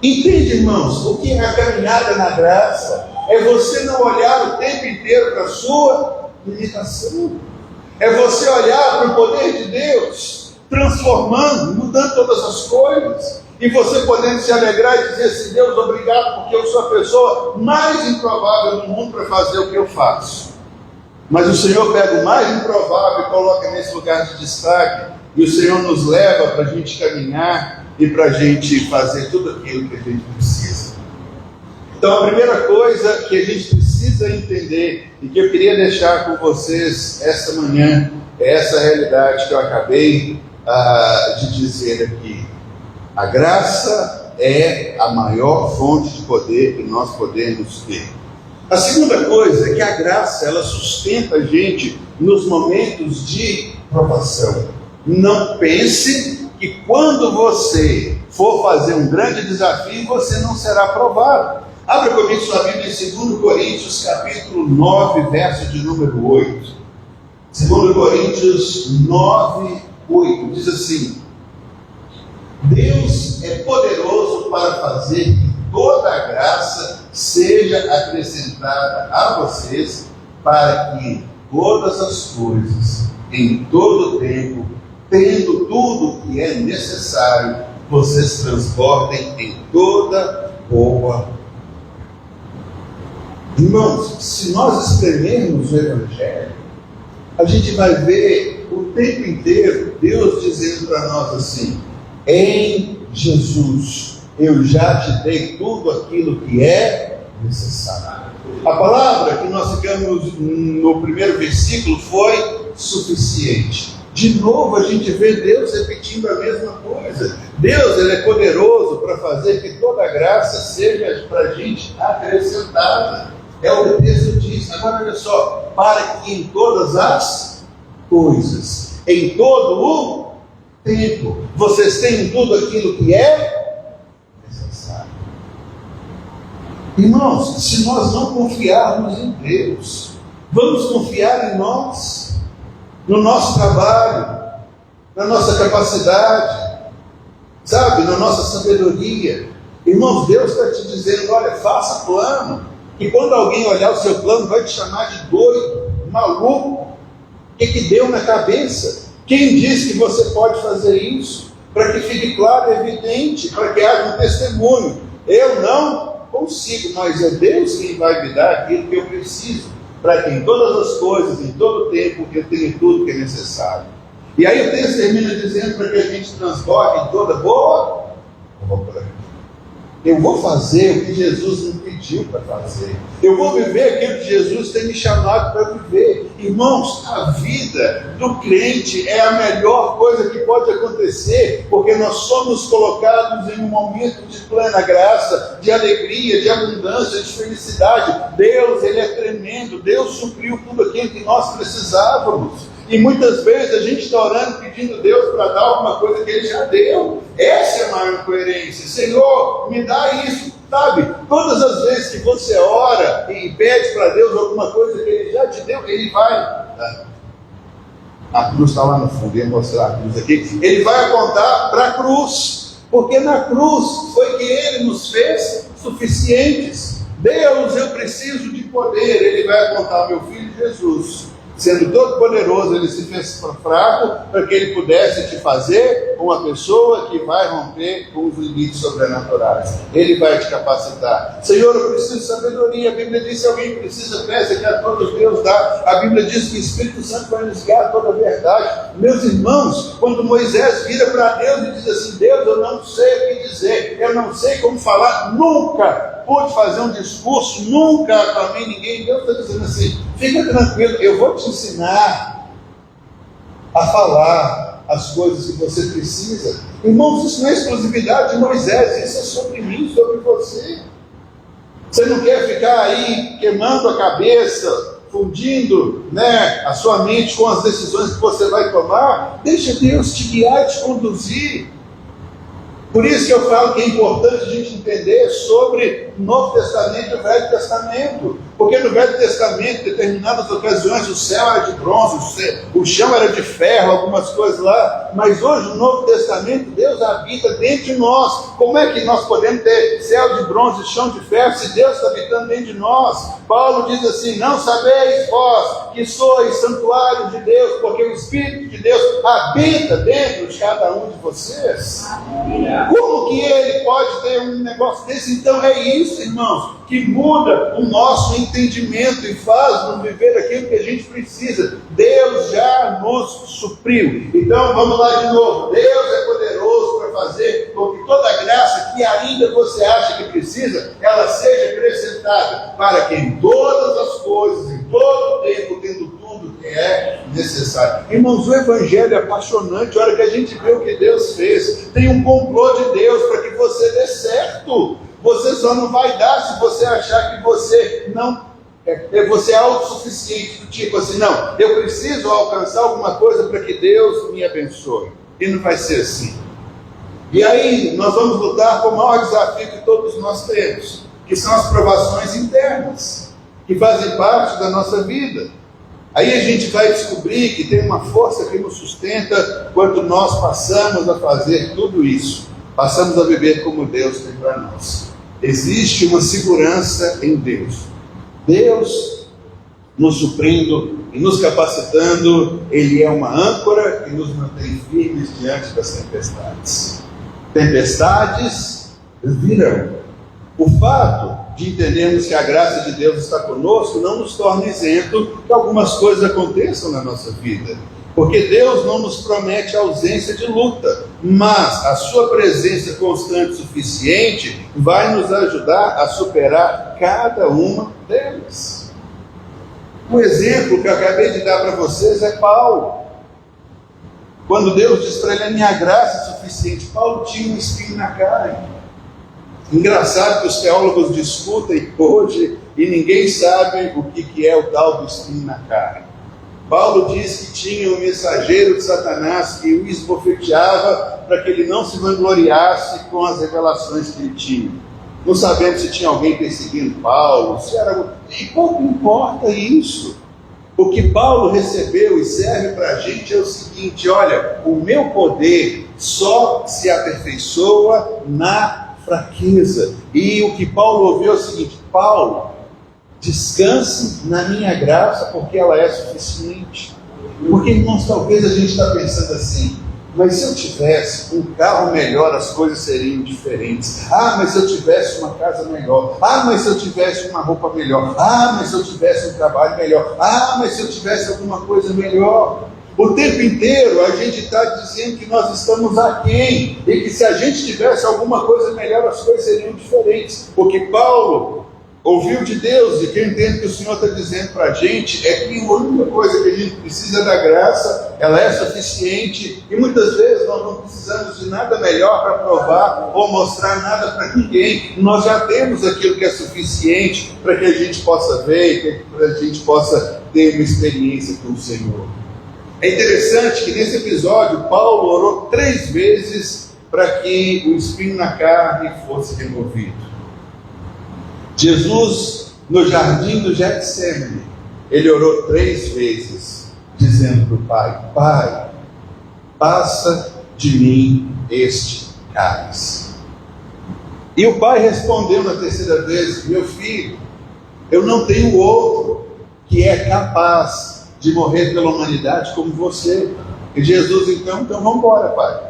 Entende, irmãos? O que é a caminhada na graça? É você não olhar o tempo inteiro para a sua limitação. É você olhar para o poder de Deus, transformando, mudando todas as coisas. E você podendo se alegrar e dizer assim: Deus, obrigado, porque eu sou a pessoa mais improvável do mundo para fazer o que eu faço. Mas o Senhor pega o mais improvável e coloca nesse lugar de destaque. E o Senhor nos leva para a gente caminhar e para a gente fazer tudo aquilo que a gente precisa. Então, a primeira coisa que a gente precisa entender e que eu queria deixar com vocês esta manhã é essa realidade que eu acabei de dizer aqui. A graça é a maior fonte de poder que nós podemos ter. A segunda coisa é que a graça, ela sustenta a gente nos momentos de provação. Não pense que quando você for fazer um grande desafio, você não será aprovado. Abra comigo sua Bíblia em 2 Coríntios, capítulo 9, verso de número 8. 2 Coríntios 9, 8. Diz assim: Deus é poderoso para fazer que toda a graça seja acrescentada a vocês, para que em todas as coisas, em todo o tempo, tendo tudo o que é necessário, vocês transbordem em toda boa. Irmãos, se nós espremermos o Evangelho, a gente vai ver o tempo inteiro Deus dizendo para nós assim: em Jesus eu já te dei tudo aquilo que é necessário. A palavra que nós ficamos no primeiro versículo foi suficiente. De novo a gente vê Deus repetindo a mesma coisa. Deus, ele é poderoso para fazer que toda a graça seja para a gente acrescentada. É o que o texto diz. Agora olha só: para que em todas as coisas, em todo o tempo, vocês tenham tudo aquilo que é necessário. Irmãos, se nós não confiarmos em Deus, vamos confiar em nós, no nosso trabalho, na nossa capacidade, sabe, na nossa sabedoria. Irmãos, Deus está te dizendo: olha, faça plano. E quando alguém olhar o seu plano, vai te chamar de doido, maluco. O que deu na cabeça? Quem diz que você pode fazer isso? Para que fique claro, evidente, para que haja um testemunho. Eu não consigo, mas é Deus quem vai me dar aquilo que eu preciso, para que em todas as coisas, em todo o tempo, eu tenha tudo que é necessário. E aí o texto termina dizendo para que a gente transborde em toda boa obra. Eu vou fazer o que Jesus me pediu para fazer. Eu vou viver aquilo que Jesus tem me chamado para viver. Irmãos, a vida do crente é a melhor coisa que pode acontecer, porque nós somos colocados em um momento de plena graça, de alegria, de abundância, de felicidade. Deus, ele é tremendo. Deus supriu tudo aquilo que nós precisávamos. E muitas vezes a gente está orando pedindo a Deus para dar alguma coisa que Ele já deu. Essa é a maior incoerência. Senhor, me dá isso. Sabe, todas as vezes que você ora e pede para Deus alguma coisa que Ele já te deu, Ele vai dar. A cruz está lá no fundo, eu vou mostrar a cruz aqui. Ele vai apontar para a cruz, porque na cruz foi que Ele nos fez suficientes. Deus, eu preciso de poder. Ele vai apontar meu filho Jesus. Sendo todo poderoso, ele se fez fraco para que ele pudesse te fazer uma pessoa que vai romper com os limites sobrenaturais. Ele vai te capacitar. Senhor, eu preciso de sabedoria. A Bíblia diz: se alguém precisa, peça, que a todos Deus dá. A Bíblia diz que o Espírito Santo vai nos guiar a toda a verdade. Meus irmãos, quando Moisés vira para Deus e diz assim: Deus, eu não sei o que dizer, eu não sei como falar, nunca pude fazer um discurso, nunca para mim ninguém. Deus está dizendo assim: fica tranquilo, eu vou te ensinar a falar as coisas que você precisa. Irmãos, isso não é exclusividade de Moisés, isso é sobre mim, sobre você. Você não quer ficar aí queimando a cabeça, fundindo, a sua mente com as decisões que você vai tomar? Deixa Deus te guiar e te conduzir. Por isso que eu falo que é importante a gente entender sobre o Novo Testamento e o Velho Testamento. Porque no Velho Testamento, em determinadas ocasiões, o céu era de bronze, o chão era de ferro, algumas coisas lá. Mas hoje, no Novo Testamento, Deus habita dentro de nós. Como é que nós podemos ter céu de bronze e chão de ferro se Deus está habitando dentro de nós? Paulo diz assim: não sabeis vós que sois santuário de Deus, porque o Espírito de Deus habita dentro de cada um de vocês? Como que ele pode ter um negócio desse? Então é isso, irmãos, que muda o nosso entendimento e faz-nos viver aquilo que a gente precisa. Deus já nos supriu. Então vamos lá de novo. Deus é poderoso para fazer com que toda a graça que ainda você acha que precisa, ela seja acrescentada, para que em todas as coisas, em todo o tempo, tendo tudo que é necessário. Irmãos, o Evangelho é apaixonante. A hora que a gente vê o que Deus fez, tem um complô de Deus para que você dê certo. Você só não vai dar se você achar que você não Você é autossuficiente, do tipo assim, não, eu preciso alcançar alguma coisa para que Deus me abençoe. E não vai ser assim. E aí nós vamos lutar com o maior desafio que todos nós temos, que são as provações internas, que fazem parte da nossa vida. Aí a gente vai descobrir que tem uma força que nos sustenta quando nós passamos a fazer tudo isso. Passamos a viver como Deus tem para nós. Existe uma segurança em Deus. Deus nos suprindo e nos capacitando, Ele é uma âncora que nos mantém firmes diante das tempestades. Tempestades virão. O fato de entendermos que a graça de Deus está conosco não nos torna isento que algumas coisas aconteçam na nossa vida. Porque Deus não nos promete ausência de luta, mas a sua presença constante e suficiente vai nos ajudar a superar cada uma delas. Um exemplo que eu acabei de dar para vocês é Paulo. Quando Deus diz para ele, a minha graça é suficiente, Paulo tinha um espinho na carne. Engraçado que os teólogos discutem hoje e ninguém sabe o que é o tal do espinho na carne. Paulo diz que tinha um mensageiro de Satanás que o esbofeteava para que ele não se vangloriasse com as revelações que ele tinha. Não sabemos se tinha alguém perseguindo Paulo, se era... E pouco importa isso. O que Paulo recebeu e serve para a gente é o seguinte: olha, o meu poder só se aperfeiçoa na fraqueza. E o que Paulo ouviu é o seguinte: Paulo, descanse na minha graça, porque ela é suficiente. Porque, irmãos, talvez a gente está pensando assim, mas se eu tivesse um carro melhor, as coisas seriam diferentes. Ah, mas se eu tivesse uma casa melhor. Ah, mas se eu tivesse uma roupa melhor. Ah, mas se eu tivesse um trabalho melhor. Ah, mas se eu tivesse alguma coisa melhor. O tempo inteiro a gente está dizendo que nós estamos aquém, e que se a gente tivesse alguma coisa melhor, as coisas seriam diferentes. Porque Paulo ouviu de Deus, e que eu entendo que o Senhor está dizendo para a gente é que a única coisa que a gente precisa da graça, ela é suficiente, e muitas vezes nós não precisamos de nada melhor para provar ou mostrar nada para ninguém. Nós já temos aquilo que é suficiente para que a gente possa ver, para que a gente possa ter uma experiência com o Senhor. É interessante que nesse episódio Paulo orou 3 vezes para que o espinho na carne fosse removido. Jesus, no jardim do Getsemane, ele orou 3 vezes, dizendo para o Pai: Pai, passa de mim este cálice. E o Pai respondeu na 3ª vez: meu filho, eu não tenho outro que é capaz de morrer pela humanidade como você. E Jesus então vamos embora, Pai.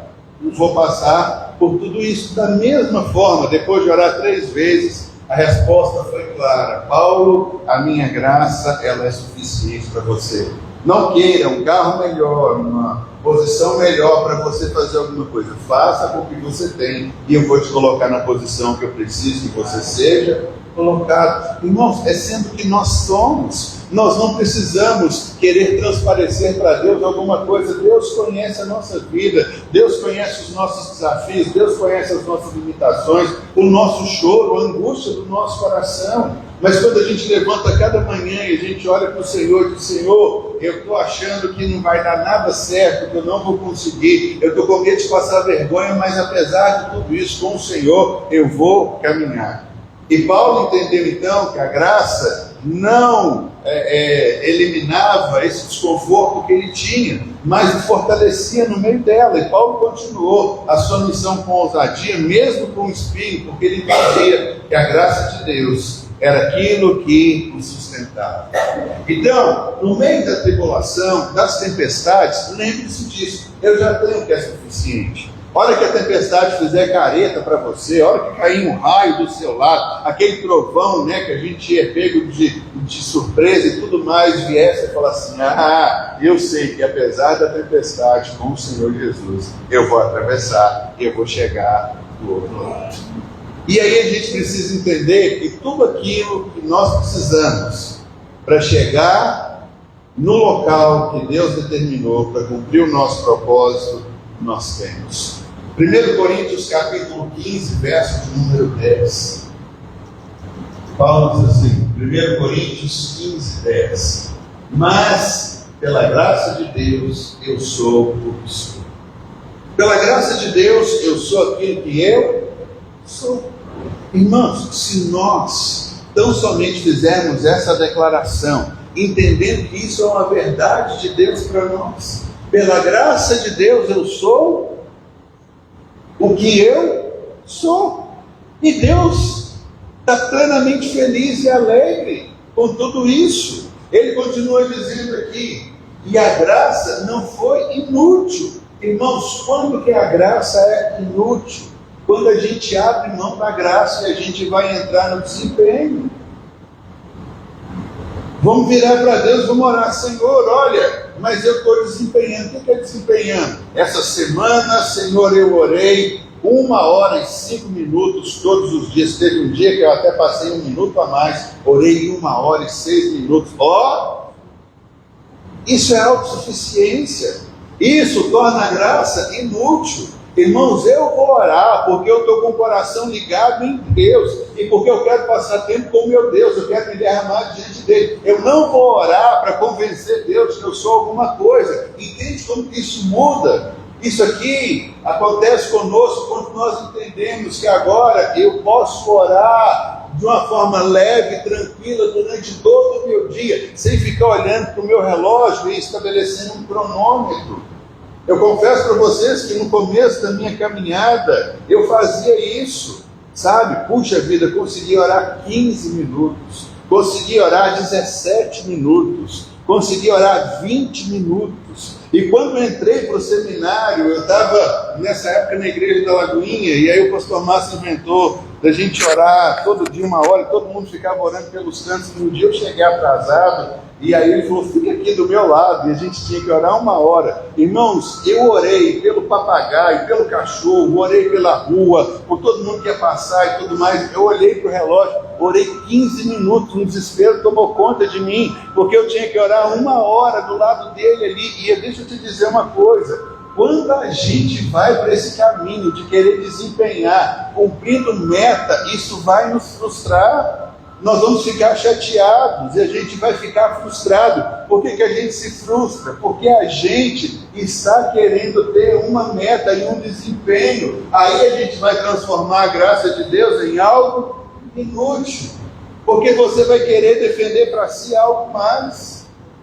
Eu vou passar por tudo isso. Da mesma forma, depois de orar 3 vezes, a resposta foi clara: Paulo, a minha graça, ela é suficiente para você. Não queira um carro melhor, uma posição melhor para você fazer alguma coisa. Faça com o que você tem, e eu vou te colocar na posição que eu preciso que você seja colocado. Irmãos, é sendo que nós somos. Nós não precisamos querer transparecer para Deus alguma coisa. Deus conhece a nossa vida, Deus conhece os nossos desafios, Deus conhece as nossas limitações, o nosso choro, a angústia do nosso coração. Mas quando a gente levanta cada manhã e a gente olha para o Senhor e diz: Senhor, eu estou achando que não vai dar nada certo, que eu não vou conseguir, eu estou com medo de passar vergonha, mas apesar de tudo isso, com o Senhor eu vou caminhar. E Paulo entendeu então que a graça não eliminava esse desconforto que ele tinha, mas o fortalecia no meio dela. E Paulo continuou a sua missão com ousadia, mesmo com o espinho, porque ele entendia que a graça de Deus era aquilo que o sustentava. Então, no meio da tribulação, das tempestades, lembre-se disso: eu já tenho o que é suficiente. A hora que a tempestade fizer careta para você, a hora que cair um raio do seu lado, aquele trovão, né, que a gente é pego de surpresa e tudo mais, viesse e falar assim: eu sei que apesar da tempestade, com o Senhor Jesus, eu vou atravessar, eu vou chegar do outro lado. E aí a gente precisa entender que tudo aquilo que nós precisamos para chegar no local que Deus determinou para cumprir o nosso propósito, nós temos. 1 Coríntios capítulo 15, verso de número 10. Paulo diz assim: 1 Coríntios 15, 10. Mas, pela graça de Deus, eu sou o que sou. Pela graça de Deus, eu sou aquilo que eu sou. Irmãos, se nós tão somente fizermos essa declaração, entendendo que isso é uma verdade de Deus para nós, pela graça de Deus, eu sou o que eu sou. E Deus está plenamente feliz e alegre com tudo isso. Ele continua dizendo aqui, e a graça não foi inútil. Irmãos, quando que a graça é inútil? Quando a gente abre mão da graça e a gente vai entrar no desempenho. Vamos virar para Deus, vamos orar, Senhor, olha, mas eu estou desempenhando. O que é desempenhando? Essa semana, Senhor, eu orei 1 hora e 5 minutos todos os dias. Teve um dia que eu até passei 1 minuto a mais, orei 1 hora e 6 minutos. Isso é autossuficiência. Isso torna a graça inútil. Irmãos, eu vou orar porque eu estou com o coração ligado em Deus e porque eu quero passar tempo com o meu Deus, eu quero me derramar diante dele. Eu não vou orar para convencer Deus que eu sou alguma coisa. Entende como que isso muda? Isso aqui acontece conosco quando nós entendemos que agora eu posso orar de uma forma leve, tranquila, durante todo o meu dia, sem ficar olhando para o meu relógio e estabelecendo um cronômetro. Eu confesso para vocês que no começo da minha caminhada, eu fazia isso, sabe? Puxa vida, consegui orar 15 minutos, consegui orar 17 minutos, consegui orar 20 minutos. E quando eu entrei para o seminário, eu estava nessa época na igreja da Lagoinha, e aí o pastor Márcio inventou da gente orar todo dia 1 hora, e todo mundo ficava orando pelos cantos. E um dia eu cheguei atrasado, e aí ele falou, fica aqui do meu lado, e a gente tinha que orar 1 hora. Irmãos, eu orei pelo papagaio, pelo cachorro, orei pela rua, por todo mundo que ia passar e tudo mais. Eu olhei para o relógio, orei 15 minutos, um desespero tomou conta de mim, porque eu tinha que orar 1 hora do lado dele ali. E deixa eu te dizer uma coisa, quando a gente vai para esse caminho de querer desempenhar, cumprindo meta, isso vai nos frustrar. Nós vamos ficar chateados e a gente vai ficar frustrado. Por que a gente se frustra? Porque a gente está querendo ter uma meta e um desempenho. Aí a gente vai transformar a graça de Deus em algo inútil. Porque você vai querer defender para si algo mais.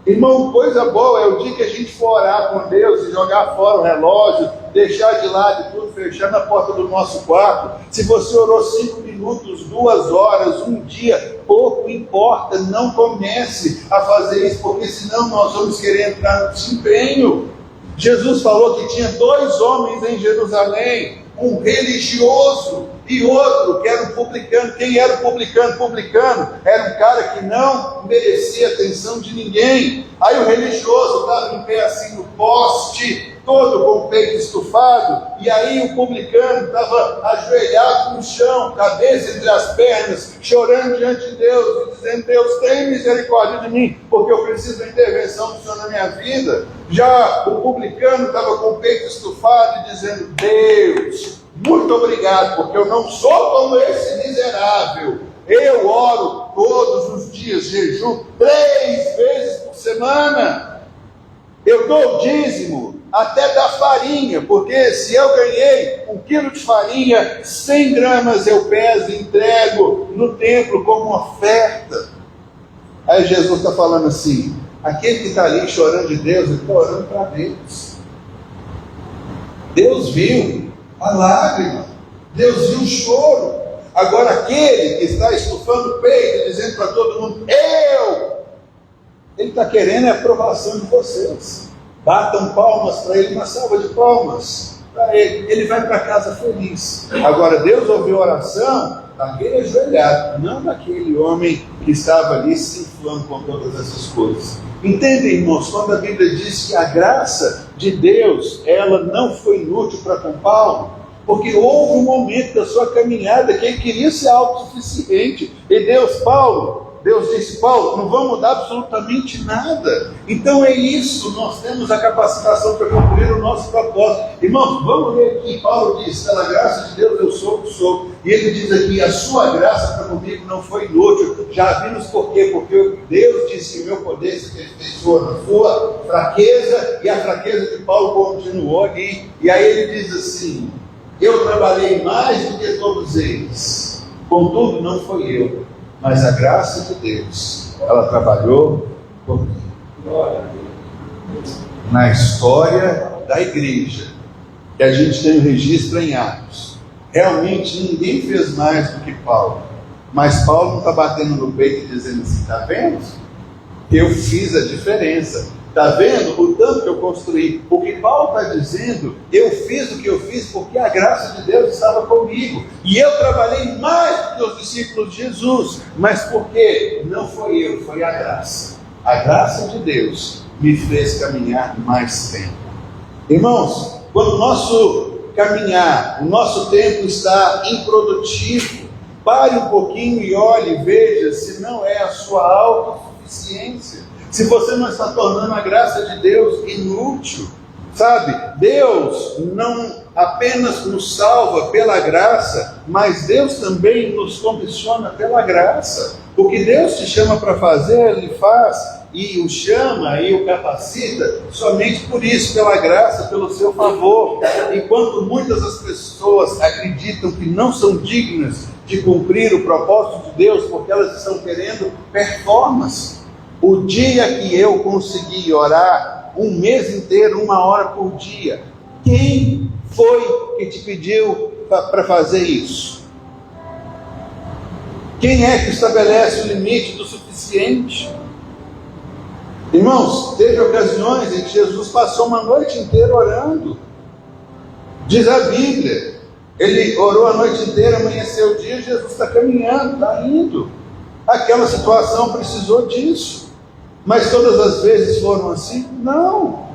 Irmão, coisa boa é o dia que a gente for orar com Deus e jogar fora o relógio, deixar de lado tudo, fechando a porta do nosso quarto. Se você orou 5 minutos, 2 horas, um dia, pouco importa, não comece a fazer isso, porque senão nós vamos querer entrar no desempenho. Jesus falou que tinha 2 homens em Jerusalém, um religioso e outro que era um publicano. Quem era o publicano? Publicano era um cara que não merecia atenção de ninguém. Aí o religioso estava em pé assim no poste, todo com o peito estufado, e aí o publicano estava ajoelhado no chão, cabeça entre as pernas, chorando diante de Deus, e dizendo, Deus, tem misericórdia de mim, porque eu preciso da intervenção do Senhor na minha vida. Já o publicano estava com o peito estufado e dizendo, Deus, muito obrigado, porque eu não sou como esse miserável. Eu oro todos os dias, jejum 3 vezes por semana. Eu dou o dízimo até da farinha, porque se eu ganhei 1 quilo de farinha, 100 gramas eu peso e entrego no templo como oferta. Aí Jesus está falando assim, aquele que está ali chorando de Deus, ele está orando para Deus. Deus viu a lágrima, Deus viu o choro. Agora aquele que está estufando o peito, dizendo para todo mundo, ele está querendo a aprovação de vocês. Batam palmas para ele, uma salva de palmas para ele. Ele vai para casa feliz. Agora Deus ouviu a oração daquele ajoelhado, não daquele homem que estava ali se inflando com todas essas coisas. Entendem, irmãos, quando a Bíblia diz que a graça de Deus, ela não foi inútil para com Paulo, porque houve um momento da sua caminhada que ele queria ser autossuficiente. E Deus disse, Paulo, não vamos mudar absolutamente nada. Então é isso, nós temos a capacitação para cumprir o nosso propósito. Irmãos, vamos ler aqui, Paulo diz, pela graça de Deus eu sou o que sou. E ele diz aqui, a sua graça para comigo não foi inútil. Já vimos por quê? Porque Deus disse que o meu poder se aperfeiçoa na sua fraqueza, e a fraqueza de Paulo continuou ali. E aí ele diz assim, eu trabalhei mais do que todos eles, contudo não foi eu, mas a graça de Deus, ela trabalhou comigo. Na história da igreja, que a gente tem o registro em Atos, realmente ninguém fez mais do que Paulo. Mas Paulo não está batendo no peito e dizendo assim, está vendo? Eu fiz a diferença. Está vendo o tanto que eu construí? O que Paulo está dizendo, eu fiz o que eu fiz porque a graça de Deus estava comigo. E eu trabalhei mais do que os discípulos de Jesus. Mas por quê? Não foi eu, foi a graça. A graça de Deus me fez caminhar mais tempo. Irmãos, quando o nosso caminhar, o nosso tempo está improdutivo, pare um pouquinho e olhe e veja se não é a sua autossuficiência, se você não está tornando a graça de Deus inútil, sabe? Deus não apenas nos salva pela graça, mas Deus também nos comissiona pela graça. O que Deus te chama para fazer, Ele faz, e o chama e o capacita somente por isso, pela graça, pelo seu favor. Enquanto muitas das pessoas acreditam que não são dignas de cumprir o propósito de Deus, porque elas estão querendo performance. O dia que eu consegui orar um mês inteiro, 1 hora por dia, quem foi que te pediu para fazer isso? Quem é que estabelece o limite do suficiente? Irmãos, teve ocasiões em que Jesus passou uma noite inteira orando. Diz a Bíblia, ele orou a noite inteira, amanheceu o dia, Jesus está caminhando, está indo. Aquela situação precisou disso. Mas todas as vezes foram assim? Não.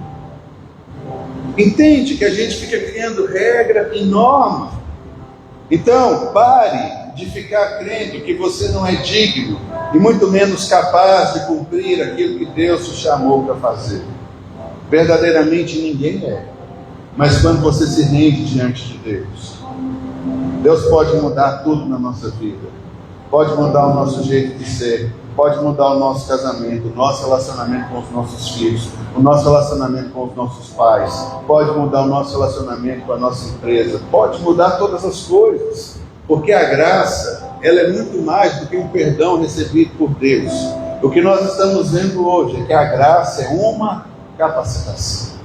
Entende que a gente fica criando regra e norma. Então, pare de ficar crendo que você não é digno e muito menos capaz de cumprir aquilo que Deus te chamou para fazer. Verdadeiramente ninguém é. Mas quando você se rende diante de Deus, Deus pode mudar tudo na nossa vida. Pode mudar o nosso jeito de ser, pode mudar o nosso casamento, o nosso relacionamento com os nossos filhos, o nosso relacionamento com os nossos pais, pode mudar o nosso relacionamento com a nossa empresa, pode mudar todas as coisas, porque a graça, ela é muito mais do que um perdão recebido por Deus. O que nós estamos vendo hoje é que a graça é uma capacitação.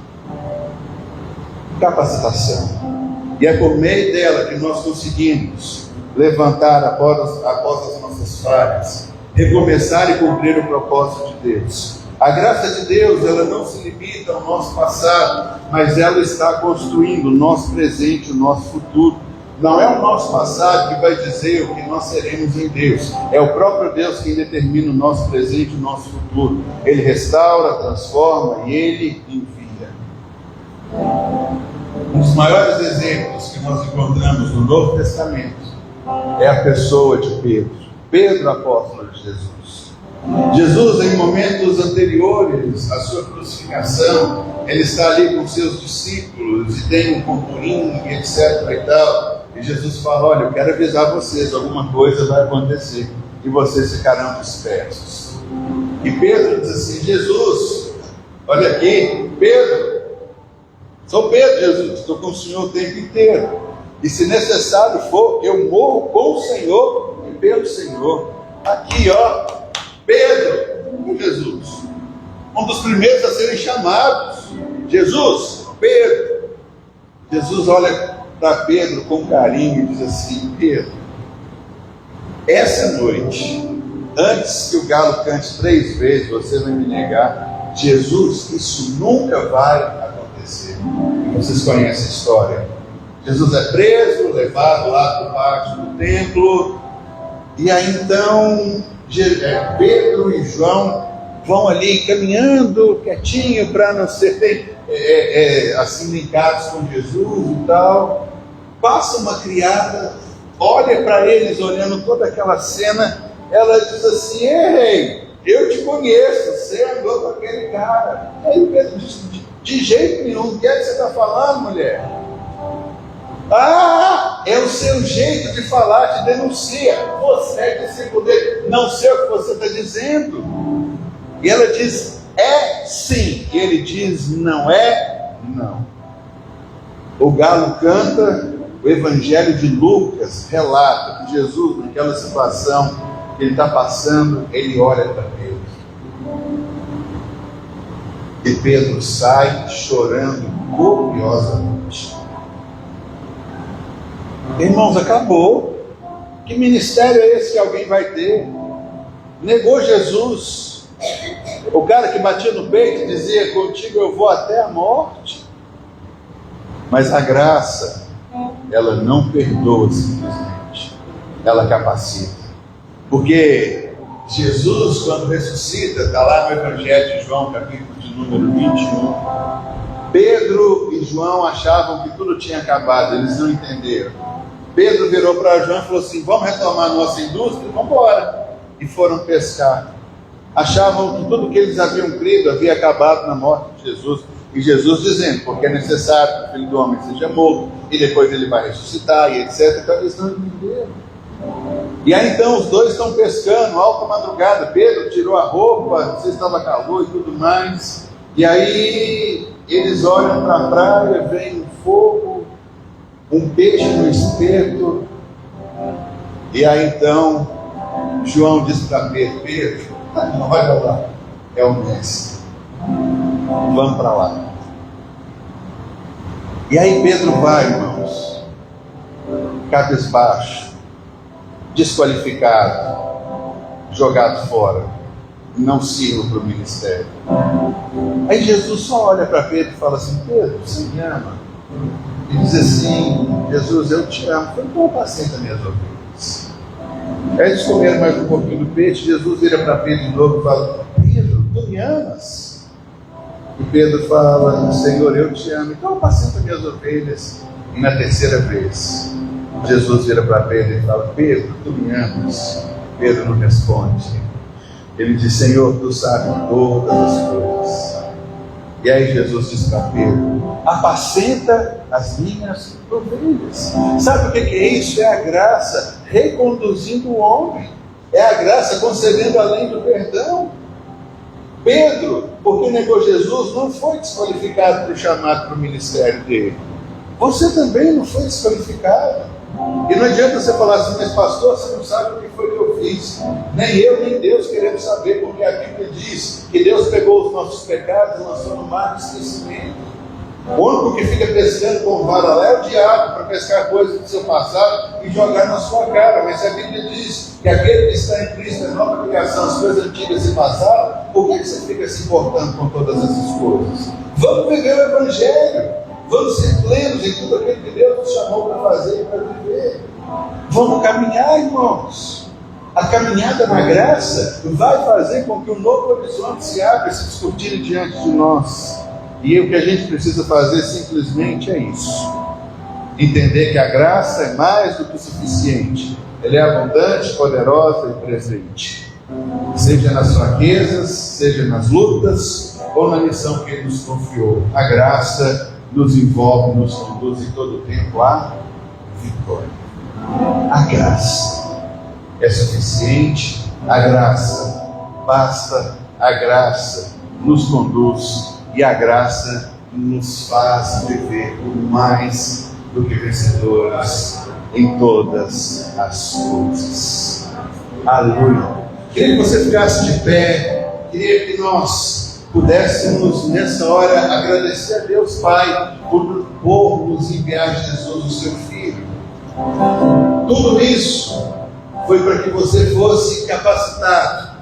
E é por meio dela que nós conseguimos levantar após as nossas falhas, recomeçar e cumprir o propósito de Deus. A graça de Deus, ela não se limita ao nosso passado, mas ela está construindo o nosso presente, o nosso futuro. Não é o nosso passado que vai dizer o que nós seremos em Deus. É o próprio Deus quem determina o nosso presente e o nosso futuro. Ele restaura, transforma e Ele envia. Um dos maiores exemplos que nós encontramos no Novo Testamento é a pessoa de Pedro. Pedro, apóstolo de Jesus. Jesus, em momentos anteriores à sua crucificação, ele está ali com seus discípulos e tem um purpurino e etc. e tal. E Jesus fala, olha, eu quero avisar vocês, alguma coisa vai acontecer e vocês ficarão dispersos. E Pedro diz assim, Jesus, olha aqui, Pedro, sou Pedro, Jesus, estou com o Senhor o tempo inteiro. E se necessário for, eu morro com o Senhor e pelo Senhor. Aqui, ó, Pedro, Jesus, um dos primeiros a serem chamados. Jesus, Pedro. Jesus olha para Pedro com carinho e diz assim, Pedro, essa noite, antes que o galo cante 3 vezes, você vai me negar. Jesus, isso nunca vai acontecer. Vocês conhecem a história. Jesus é preso, levado lá para o pátio do templo, e aí então Pedro e João vão ali caminhando quietinho para não serem assim linkados com Jesus e tal. Passa uma criada, olha para eles olhando toda aquela cena, ela diz assim, ei, eu te conheço, você andou com aquele cara. Aí Pedro diz, de jeito nenhum, o que é que você está falando, mulher? Ah, é o seu jeito de falar te denuncia. Você é discípulo dele, não sei o que você está dizendo. E ela diz, é sim. E ele diz, não é, não. O galo canta, o Evangelho de Lucas relata que Jesus, naquela situação que ele está passando, ele olha para Pedro. E Pedro sai chorando copiosamente. Irmãos, acabou. Que ministério é esse que alguém vai ter? Negou Jesus. O cara que batia no peito e dizia, contigo eu vou até a morte. Mas a graça, ela não perdoa simplesmente, ela capacita. Porque Jesus, quando ressuscita, está lá no Evangelho de João, capítulo de número 21, Pedro e João achavam que tudo tinha acabado, eles não entenderam. Pedro virou para João e falou assim, vamos retomar nossa indústria? Vamos embora. E foram pescar. Achavam que tudo que eles haviam crido havia acabado na morte de Jesus. E Jesus dizendo, porque é necessário que o Filho do Homem seja morto, e depois ele vai ressuscitar, e etc. Então eles não entenderam. E aí então os dois estão pescando, alta madrugada, Pedro tirou a roupa, não sei se estava calor e tudo mais. E aí eles olham para a praia, vem um fogo, um peixe no espeto. E aí então João diz para Pedro, Pedro, olha lá, é o mestre. Vamos para lá. E aí Pedro vai, irmãos, cabisbaixo, desqualificado, jogado fora, não sirvo para o ministério. Aí Jesus só olha para Pedro e fala assim, Pedro, você me ama? E diz assim, Jesus, eu te amo. Foi bom, paciência minhas ovelhas. Aí eles comeram mais um pouquinho do peixe, Jesus vira para Pedro de novo e fala, Pedro, tu me amas? E Pedro fala, Senhor, eu te amo, então apacenta minhas ovelhas. E na terceira vez, Jesus vira para Pedro e fala, Pedro, tu me amas? Pedro não responde. Ele diz, Senhor, tu sabes todas as coisas. E aí Jesus diz para Pedro, apacenta as minhas ovelhas. Sabe o que é isso? É a graça reconduzindo o homem. É a graça concedendo além do perdão. Pedro, porque negou Jesus, não foi desqualificado para o chamado para o ministério dele. Você também não foi desqualificado. E não adianta você falar assim, mas pastor, você não sabe o que foi que eu fiz. Nem eu, nem Deus queremos saber, porque a Bíblia diz que Deus pegou os nossos pecados e lançou no mar do esquecimento. O único que fica pescando com vara lá é o diabo, para pescar coisas do seu passado e jogar na sua cara. Mas a Bíblia diz que aquele que está em Cristo é nova criação, as coisas antigas se passaram. Por que você fica se importando com todas essas coisas? Vamos viver o Evangelho. Vamos ser plenos em tudo aquilo que Deus nos chamou para fazer e para viver. Vamos caminhar, irmãos. A caminhada na graça vai fazer com que um novo horizonte se abra e se descortine diante de nós. E o que a gente precisa fazer simplesmente é isso. Entender que a graça é mais do que suficiente. Ela é abundante, poderosa e presente. Seja nas fraquezas, seja nas lutas, ou na missão que Ele nos confiou. A graça nos envolve, nos conduz em todo o tempo à vitória. A graça é suficiente, a graça basta, a graça nos conduz e a graça nos faz viver mais do que vencedores em todas as coisas. Aleluia. Queria que você ficasse de pé, queria que nós pudéssemos nessa hora agradecer a Deus Pai por nos enviar Jesus, o seu Filho. Tudo isso foi para que você fosse capacitado.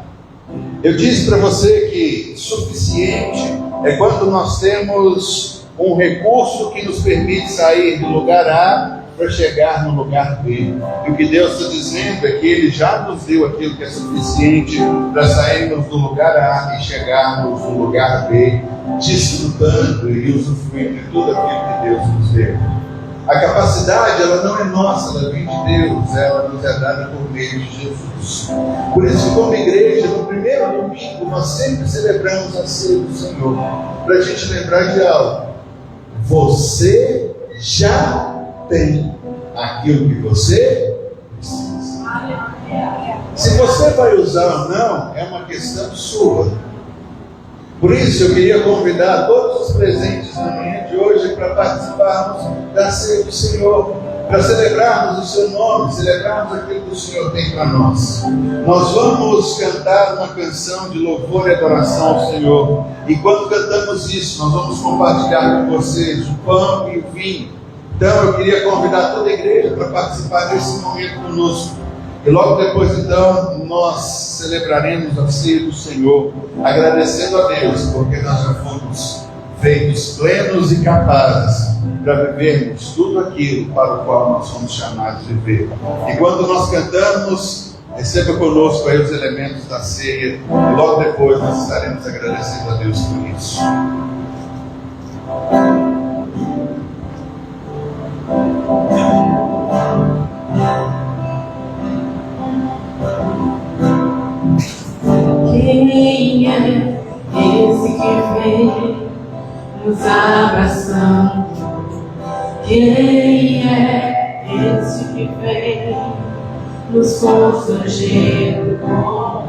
Eu disse para você que suficiente é quando nós temos um recurso que nos permite sair do lugar A para chegar no lugar B. E o que Deus está dizendo é que Ele já nos deu aquilo que é suficiente para sairmos do lugar A e chegarmos no lugar B, desfrutando e usufruindo de tudo aquilo que Deus nos deu. A capacidade, ela não é nossa, ela vem de Deus, ela nos é dada por meio de Jesus. Por isso, como igreja, no primeiro domingo, nós sempre celebramos a ceia do Senhor, para a gente lembrar de algo. Você já tem aquilo que você Se você vai usar ou não, é uma questão sua. Por isso, eu queria convidar todos os presentes na manhã de hoje para participarmos da ceia do Senhor, para celebrarmos o seu nome, celebrarmos aquilo que o Senhor tem para nós. Nós vamos cantar uma canção de louvor e adoração ao Senhor. E quando cantamos isso, nós vamos compartilhar com vocês o pão e o vinho. Então, eu queria convidar toda a igreja para participar desse momento conosco. E logo depois, então, nós celebraremos a ceia do Senhor, agradecendo a Deus, porque nós já fomos feitos plenos e capazes para vivermos tudo aquilo para o qual nós somos chamados de viver. E quando nós cantamos, receba conosco aí os elementos da ceia, e logo depois nós estaremos agradecendo a Deus por isso. Quem é esse que vem nos abraçando? Quem é esse que vem nos constrangendo com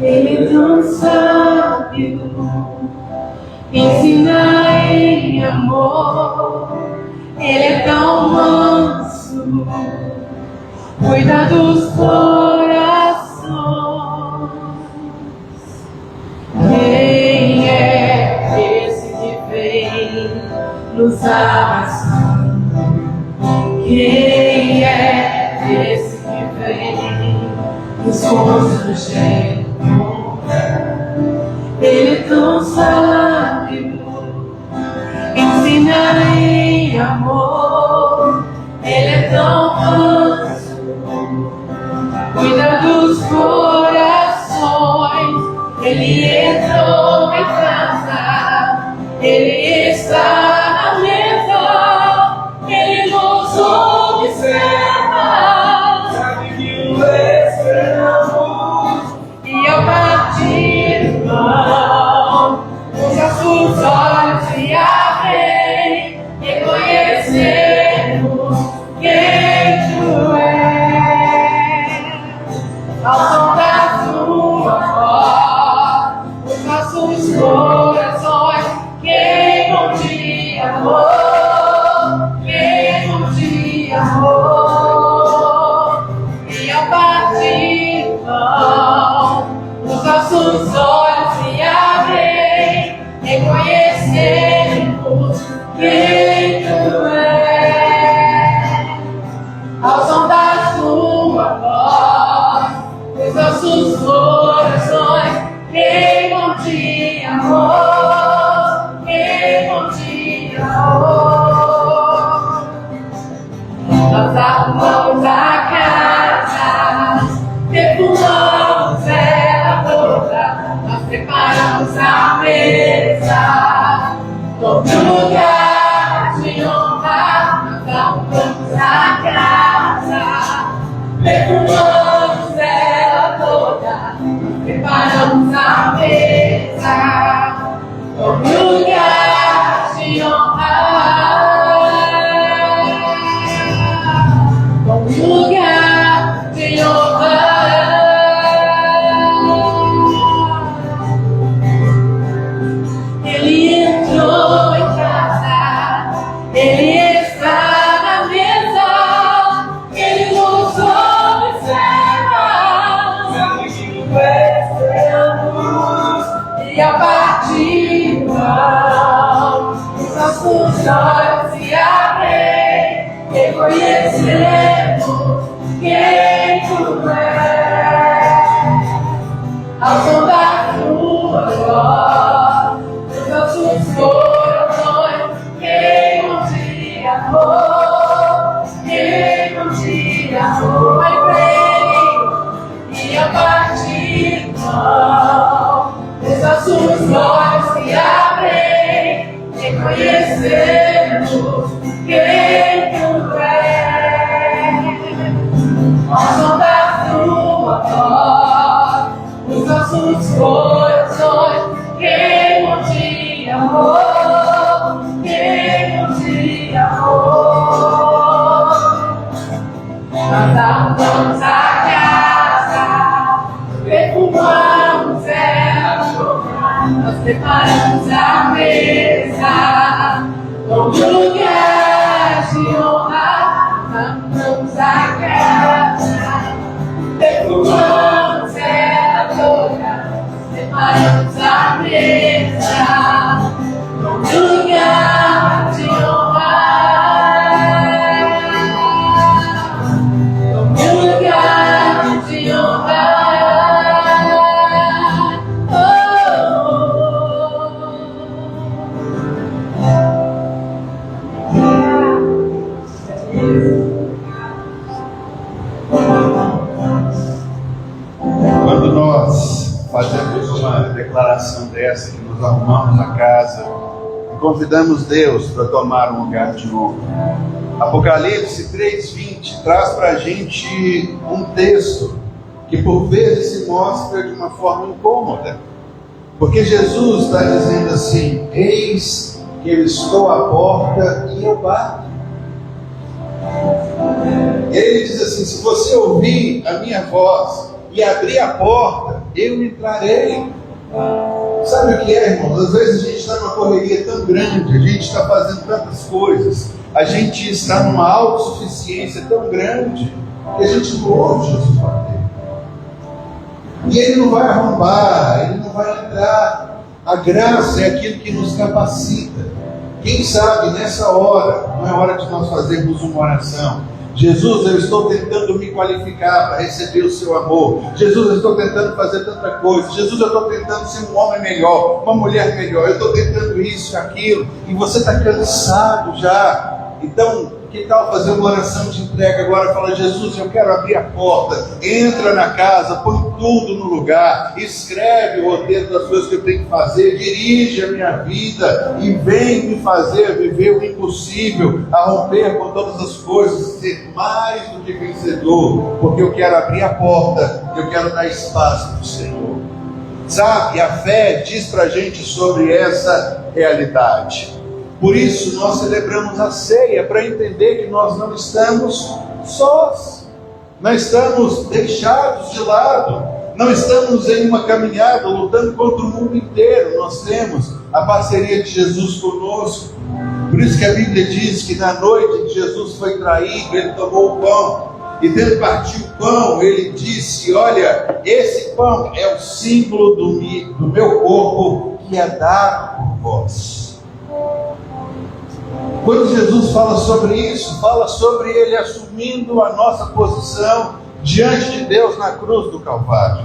Ele tão sábio, ensina em amor. Ele é tão manso, cuida dos corações. Quem é esse que vem nos abraçando? Quem é esse que vem nos constrangendo? Ele é tão sábio, ensina em amor. Ele é tão manso, cuida dos corações. Ele entrou em casa, Ele está na mesa, Ele nos observa, sabe que o esperamos. E ao partir do pão, os nossos olhos se abrem, reconhecemos quem Tu és. Ao som da Sua voz, os nossos corações queimam de amor, queimam de amor. E ao partir do pão, os nossos olhos se abrem, reconhecemos quem Tu és. Ao som da Sua voz, os nossos corações queimam de amor, queimam de amor. Nós arrumamos a casa, perfumamos ela toda, nós preparamos a mesa, todo lugar de honra. Nós arrumamos a casa, perfumamos ela toda, preparamos a mesa, todo lugar de honra, todo lugar de honra. Ele entrou em casa, Ele está na mesa, Ele nos observa, sabe que Tu esperamos. E a partir do pão, os nossos olhos se abrem, reconhecemos quem Tu és. Ao som da Tua voz, os nossos corações queimam de amor, queimam de amor. Vai pra Ele. E a partir do pão, os nossos olhos se abrem, reconhecemos quem Tu és. Ao som da Tua voz, os nossos corações queimam de amor, queimam de amor. Nós arrumamos a casa, perfumamos ela, nós preparamos a mesa, como lugar de honra. Arrumamos a casa, perfumamos ela toda, preparamos a mesa, como lugar de honra. Quando nós fazemos uma declaração dessa, que nos arrumamos a casa e convidamos Deus para tomar um lugar de honra, Apocalipse 3:20 traz para a gente um texto que por vezes se mostra de uma forma incômoda, porque Jesus está dizendo assim: eis que eu estou à porta e eu bato. Ele diz assim: se você ouvir a minha voz e abrir a porta, eu entrarei. Sabe o que é, irmãos? Às vezes a gente está numa correria tão grande, a gente está fazendo tantas coisas, a gente está numa autossuficiência tão grande, que a gente não ouve Jesus bater. E Ele não vai arrombar, Ele não vai entrar. A graça é aquilo que nos capacita. Quem sabe nessa hora, não é hora de nós fazermos uma oração: Jesus, eu estou tentando me qualificar para receber o seu amor. Jesus, eu estou tentando fazer tanta coisa. Jesus, eu estou tentando ser um homem melhor, uma mulher melhor. Eu estou tentando isso e aquilo. E você está cansado já. Então, que tal fazer uma oração de entrega agora? Fala: Jesus, eu quero abrir a porta. Entra na casa, põe tudo no lugar. Escreve o roteiro das coisas que eu tenho que fazer. Dirige a minha vida e vem me fazer viver o impossível, a romper com todas as coisas, ser mais do que vencedor, porque eu quero abrir a porta, eu quero dar espaço para o Senhor. Sabe, a fé diz para a gente sobre essa realidade. Por isso nós celebramos a ceia, para entender que nós não estamos sós, não estamos deixados de lado, não estamos em uma caminhada lutando contra o mundo inteiro. Nós temos a parceria de Jesus conosco. Por isso que a Bíblia diz que na noite em que Jesus foi traído, Ele tomou o pão, e tendo partido o pão, Ele disse: olha, esse pão é o símbolo do meu corpo, que é dado por vós. Quando Jesus fala sobre isso, fala sobre Ele assumindo a nossa posição diante de Deus na cruz do Calvário.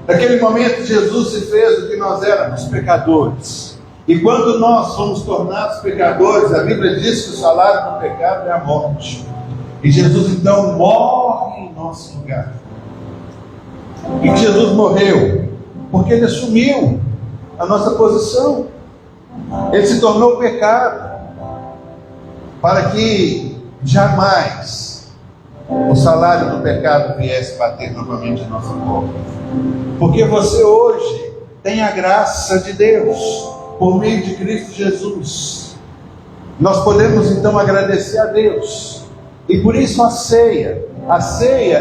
Naquele momento Jesus se fez o que nós éramos, pecadores. E quando nós somos tornados pecadores, a Bíblia diz que o salário do pecado é a morte. E Jesus então morre em nosso lugar. E que Jesus morreu porque Ele assumiu a nossa posição. Ele se tornou pecado, para que jamais o salário do pecado viesse bater novamente em nossa porta. Porque você hoje tem a graça de Deus, por meio de Cristo Jesus. Nós podemos então agradecer a Deus. E por isso a ceia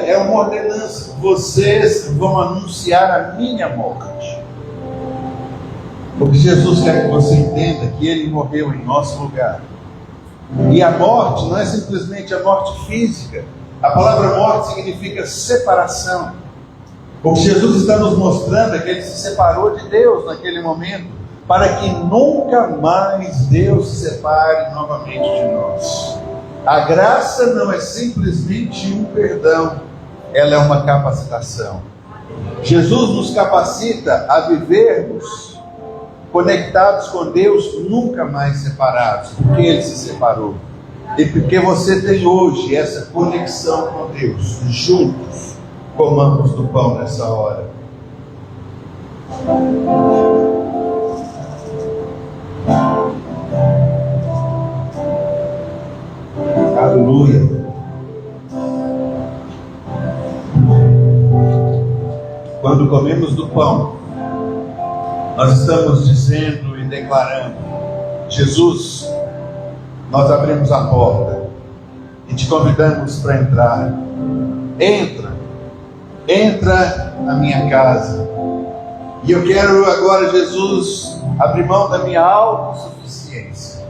é uma ordenança: vocês vão anunciar a minha morte. Porque Jesus quer que você entenda que Ele morreu em nosso lugar. E a morte não é simplesmente a morte física. A palavra morte significa separação. O que Jesus está nos mostrando é que Ele se separou de Deus naquele momento, para que nunca mais Deus se separe novamente de nós. A graça não é simplesmente um perdão, ela é uma capacitação. Jesus nos capacita a vivermos conectados com Deus, nunca mais separados, porque Ele se separou. E porque você tem hoje essa conexão com Deus, juntos comamos do pão nessa hora. Aleluia. Quando comemos do pão, nós estamos dizendo e declarando: Jesus, nós abrimos a porta, e te convidamos para entrar. Entra na minha casa. E eu quero agora, Jesus, abrir mão da minha autossuficiência.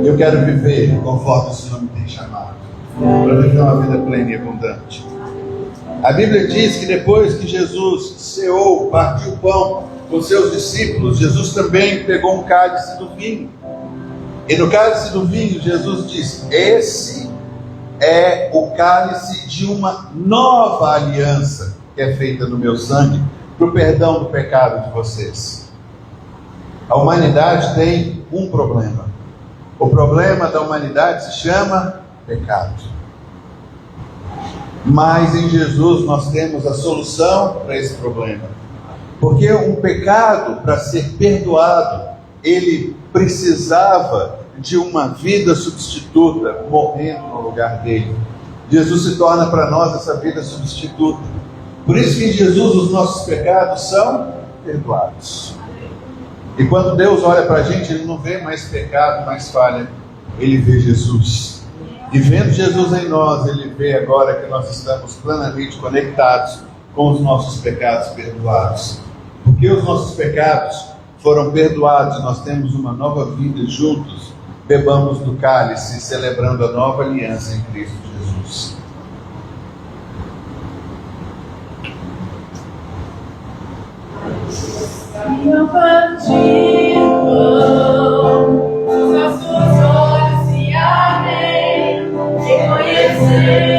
Eu quero viver conforme o Senhor me tem chamado, para viver uma vida plena e abundante. A Bíblia diz que depois que Jesus ceou, partiu o pão com seus discípulos, Jesus também pegou um cálice do vinho. E no cálice do vinho, Jesus diz: esse é o cálice de uma nova aliança que é feita no meu sangue, para o perdão do pecado de vocês. A humanidade tem um problema. O problema da humanidade se chama pecado. Mas em Jesus nós temos a solução para esse problema. Porque um pecado, para ser perdoado, ele precisava de uma vida substituta, morrendo no lugar dele. Jesus se torna para nós essa vida substituta. Por isso que em Jesus os nossos pecados são perdoados. E quando Deus olha para a gente, Ele não vê mais pecado, mais falha. Ele vê Jesus. E vendo Jesus em nós, Ele vê agora que nós estamos plenamente conectados com os nossos pecados perdoados. Porque os nossos pecados foram perdoados, nós temos uma nova vida juntos. Bebamos do cálice, celebrando a nova aliança em Cristo Jesus. Os nossos olhos se abrem, reconhecemos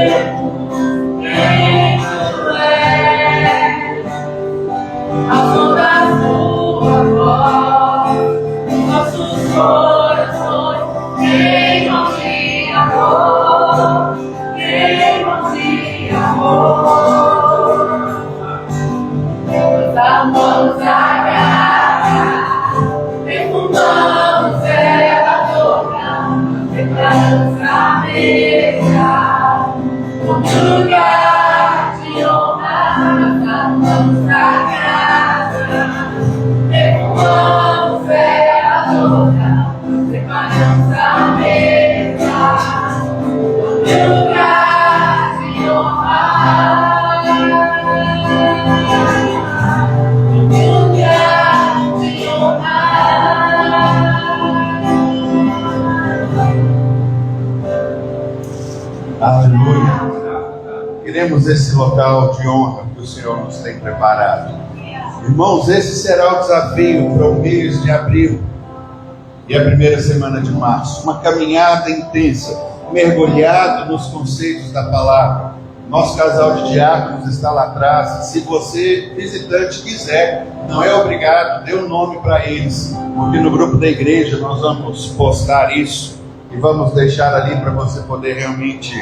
quem Tu és. Ao som da Tua voz, os nossos corações queimam de amor, queimam de amor. Nós amamos a graça, perfumamos ela toda, preparamos a mesa, como lugar de honra. Nós amamos a graça, perfumamos ela toda, preparamos a mesa, como lugar de honra. Aleluia. Queremos esse local de honra que o Senhor nos tem preparado. Irmãos, esse será o desafio para o mês de abril e a primeira semana de março. Uma caminhada intensa, mergulhado nos conceitos da palavra. Nosso casal de diáconos está lá atrás. Se você, visitante, quiser, não é obrigado, dê um nome para eles, porque no grupo da igreja nós vamos postar isso e vamos deixar ali para você poder realmente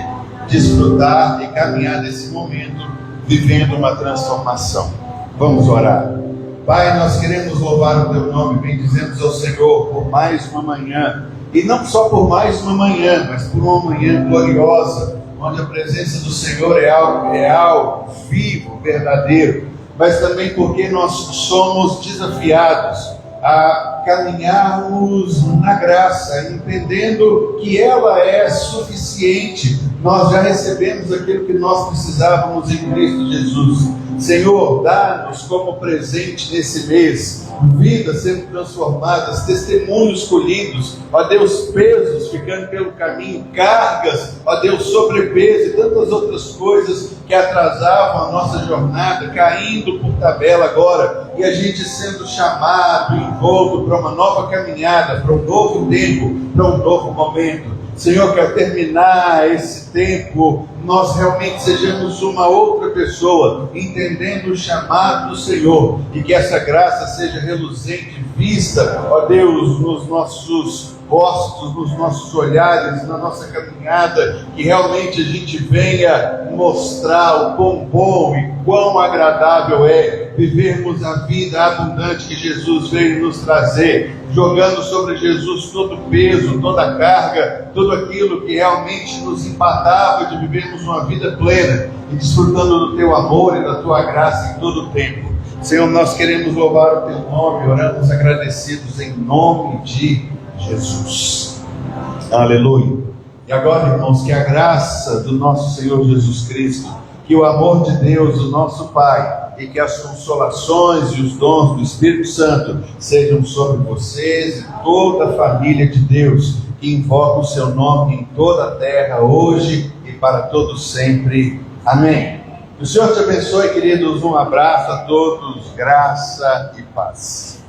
desfrutar e caminhar nesse momento, vivendo uma transformação. Vamos orar. Pai, nós queremos louvar o Teu nome, bendizemos ao Senhor por mais uma manhã, e não só por mais uma manhã, mas por uma manhã gloriosa, onde a presença do Senhor é algo real, vivo, verdadeiro, mas também porque nós somos desafiados a caminharmos na graça, entendendo que ela é suficiente. Nós já recebemos aquilo que nós precisávamos em Cristo Jesus. Senhor, dá-nos como presente nesse mês vidas sendo transformadas, testemunhos colhidos, ó Deus, pesos ficando pelo caminho, cargas, ó Deus, sobrepeso e tantas outras coisas que atrasavam a nossa jornada, caindo por tabela agora, e a gente sendo chamado, envolto para uma nova caminhada, para um novo tempo, para um novo momento. Senhor, que ao terminar esse tempo, nós realmente sejamos uma outra pessoa, entendendo o chamado do Senhor, e que essa graça seja reluzente, vista, ó Deus, nos nossos rostos, nos nossos olhares, na nossa caminhada, que realmente a gente venha mostrar o quão bom e quão agradável é vivermos a vida abundante que Jesus veio nos trazer, jogando sobre Jesus todo o peso, toda a carga, tudo aquilo que realmente nos empatava de vivermos uma vida plena e desfrutando do Teu amor e da Tua graça em todo o tempo. Senhor, nós queremos louvar o Teu nome, oramos agradecidos em nome de Jesus. Aleluia. E agora, irmãos, que a graça do nosso Senhor Jesus Cristo, que o amor de Deus, o nosso Pai, e que as consolações e os dons do Espírito Santo sejam sobre vocês e toda a família de Deus, que invoca o seu nome em toda a terra, hoje e para todos sempre. Amém. O Senhor te abençoe, queridos. Um abraço a todos, graça e paz.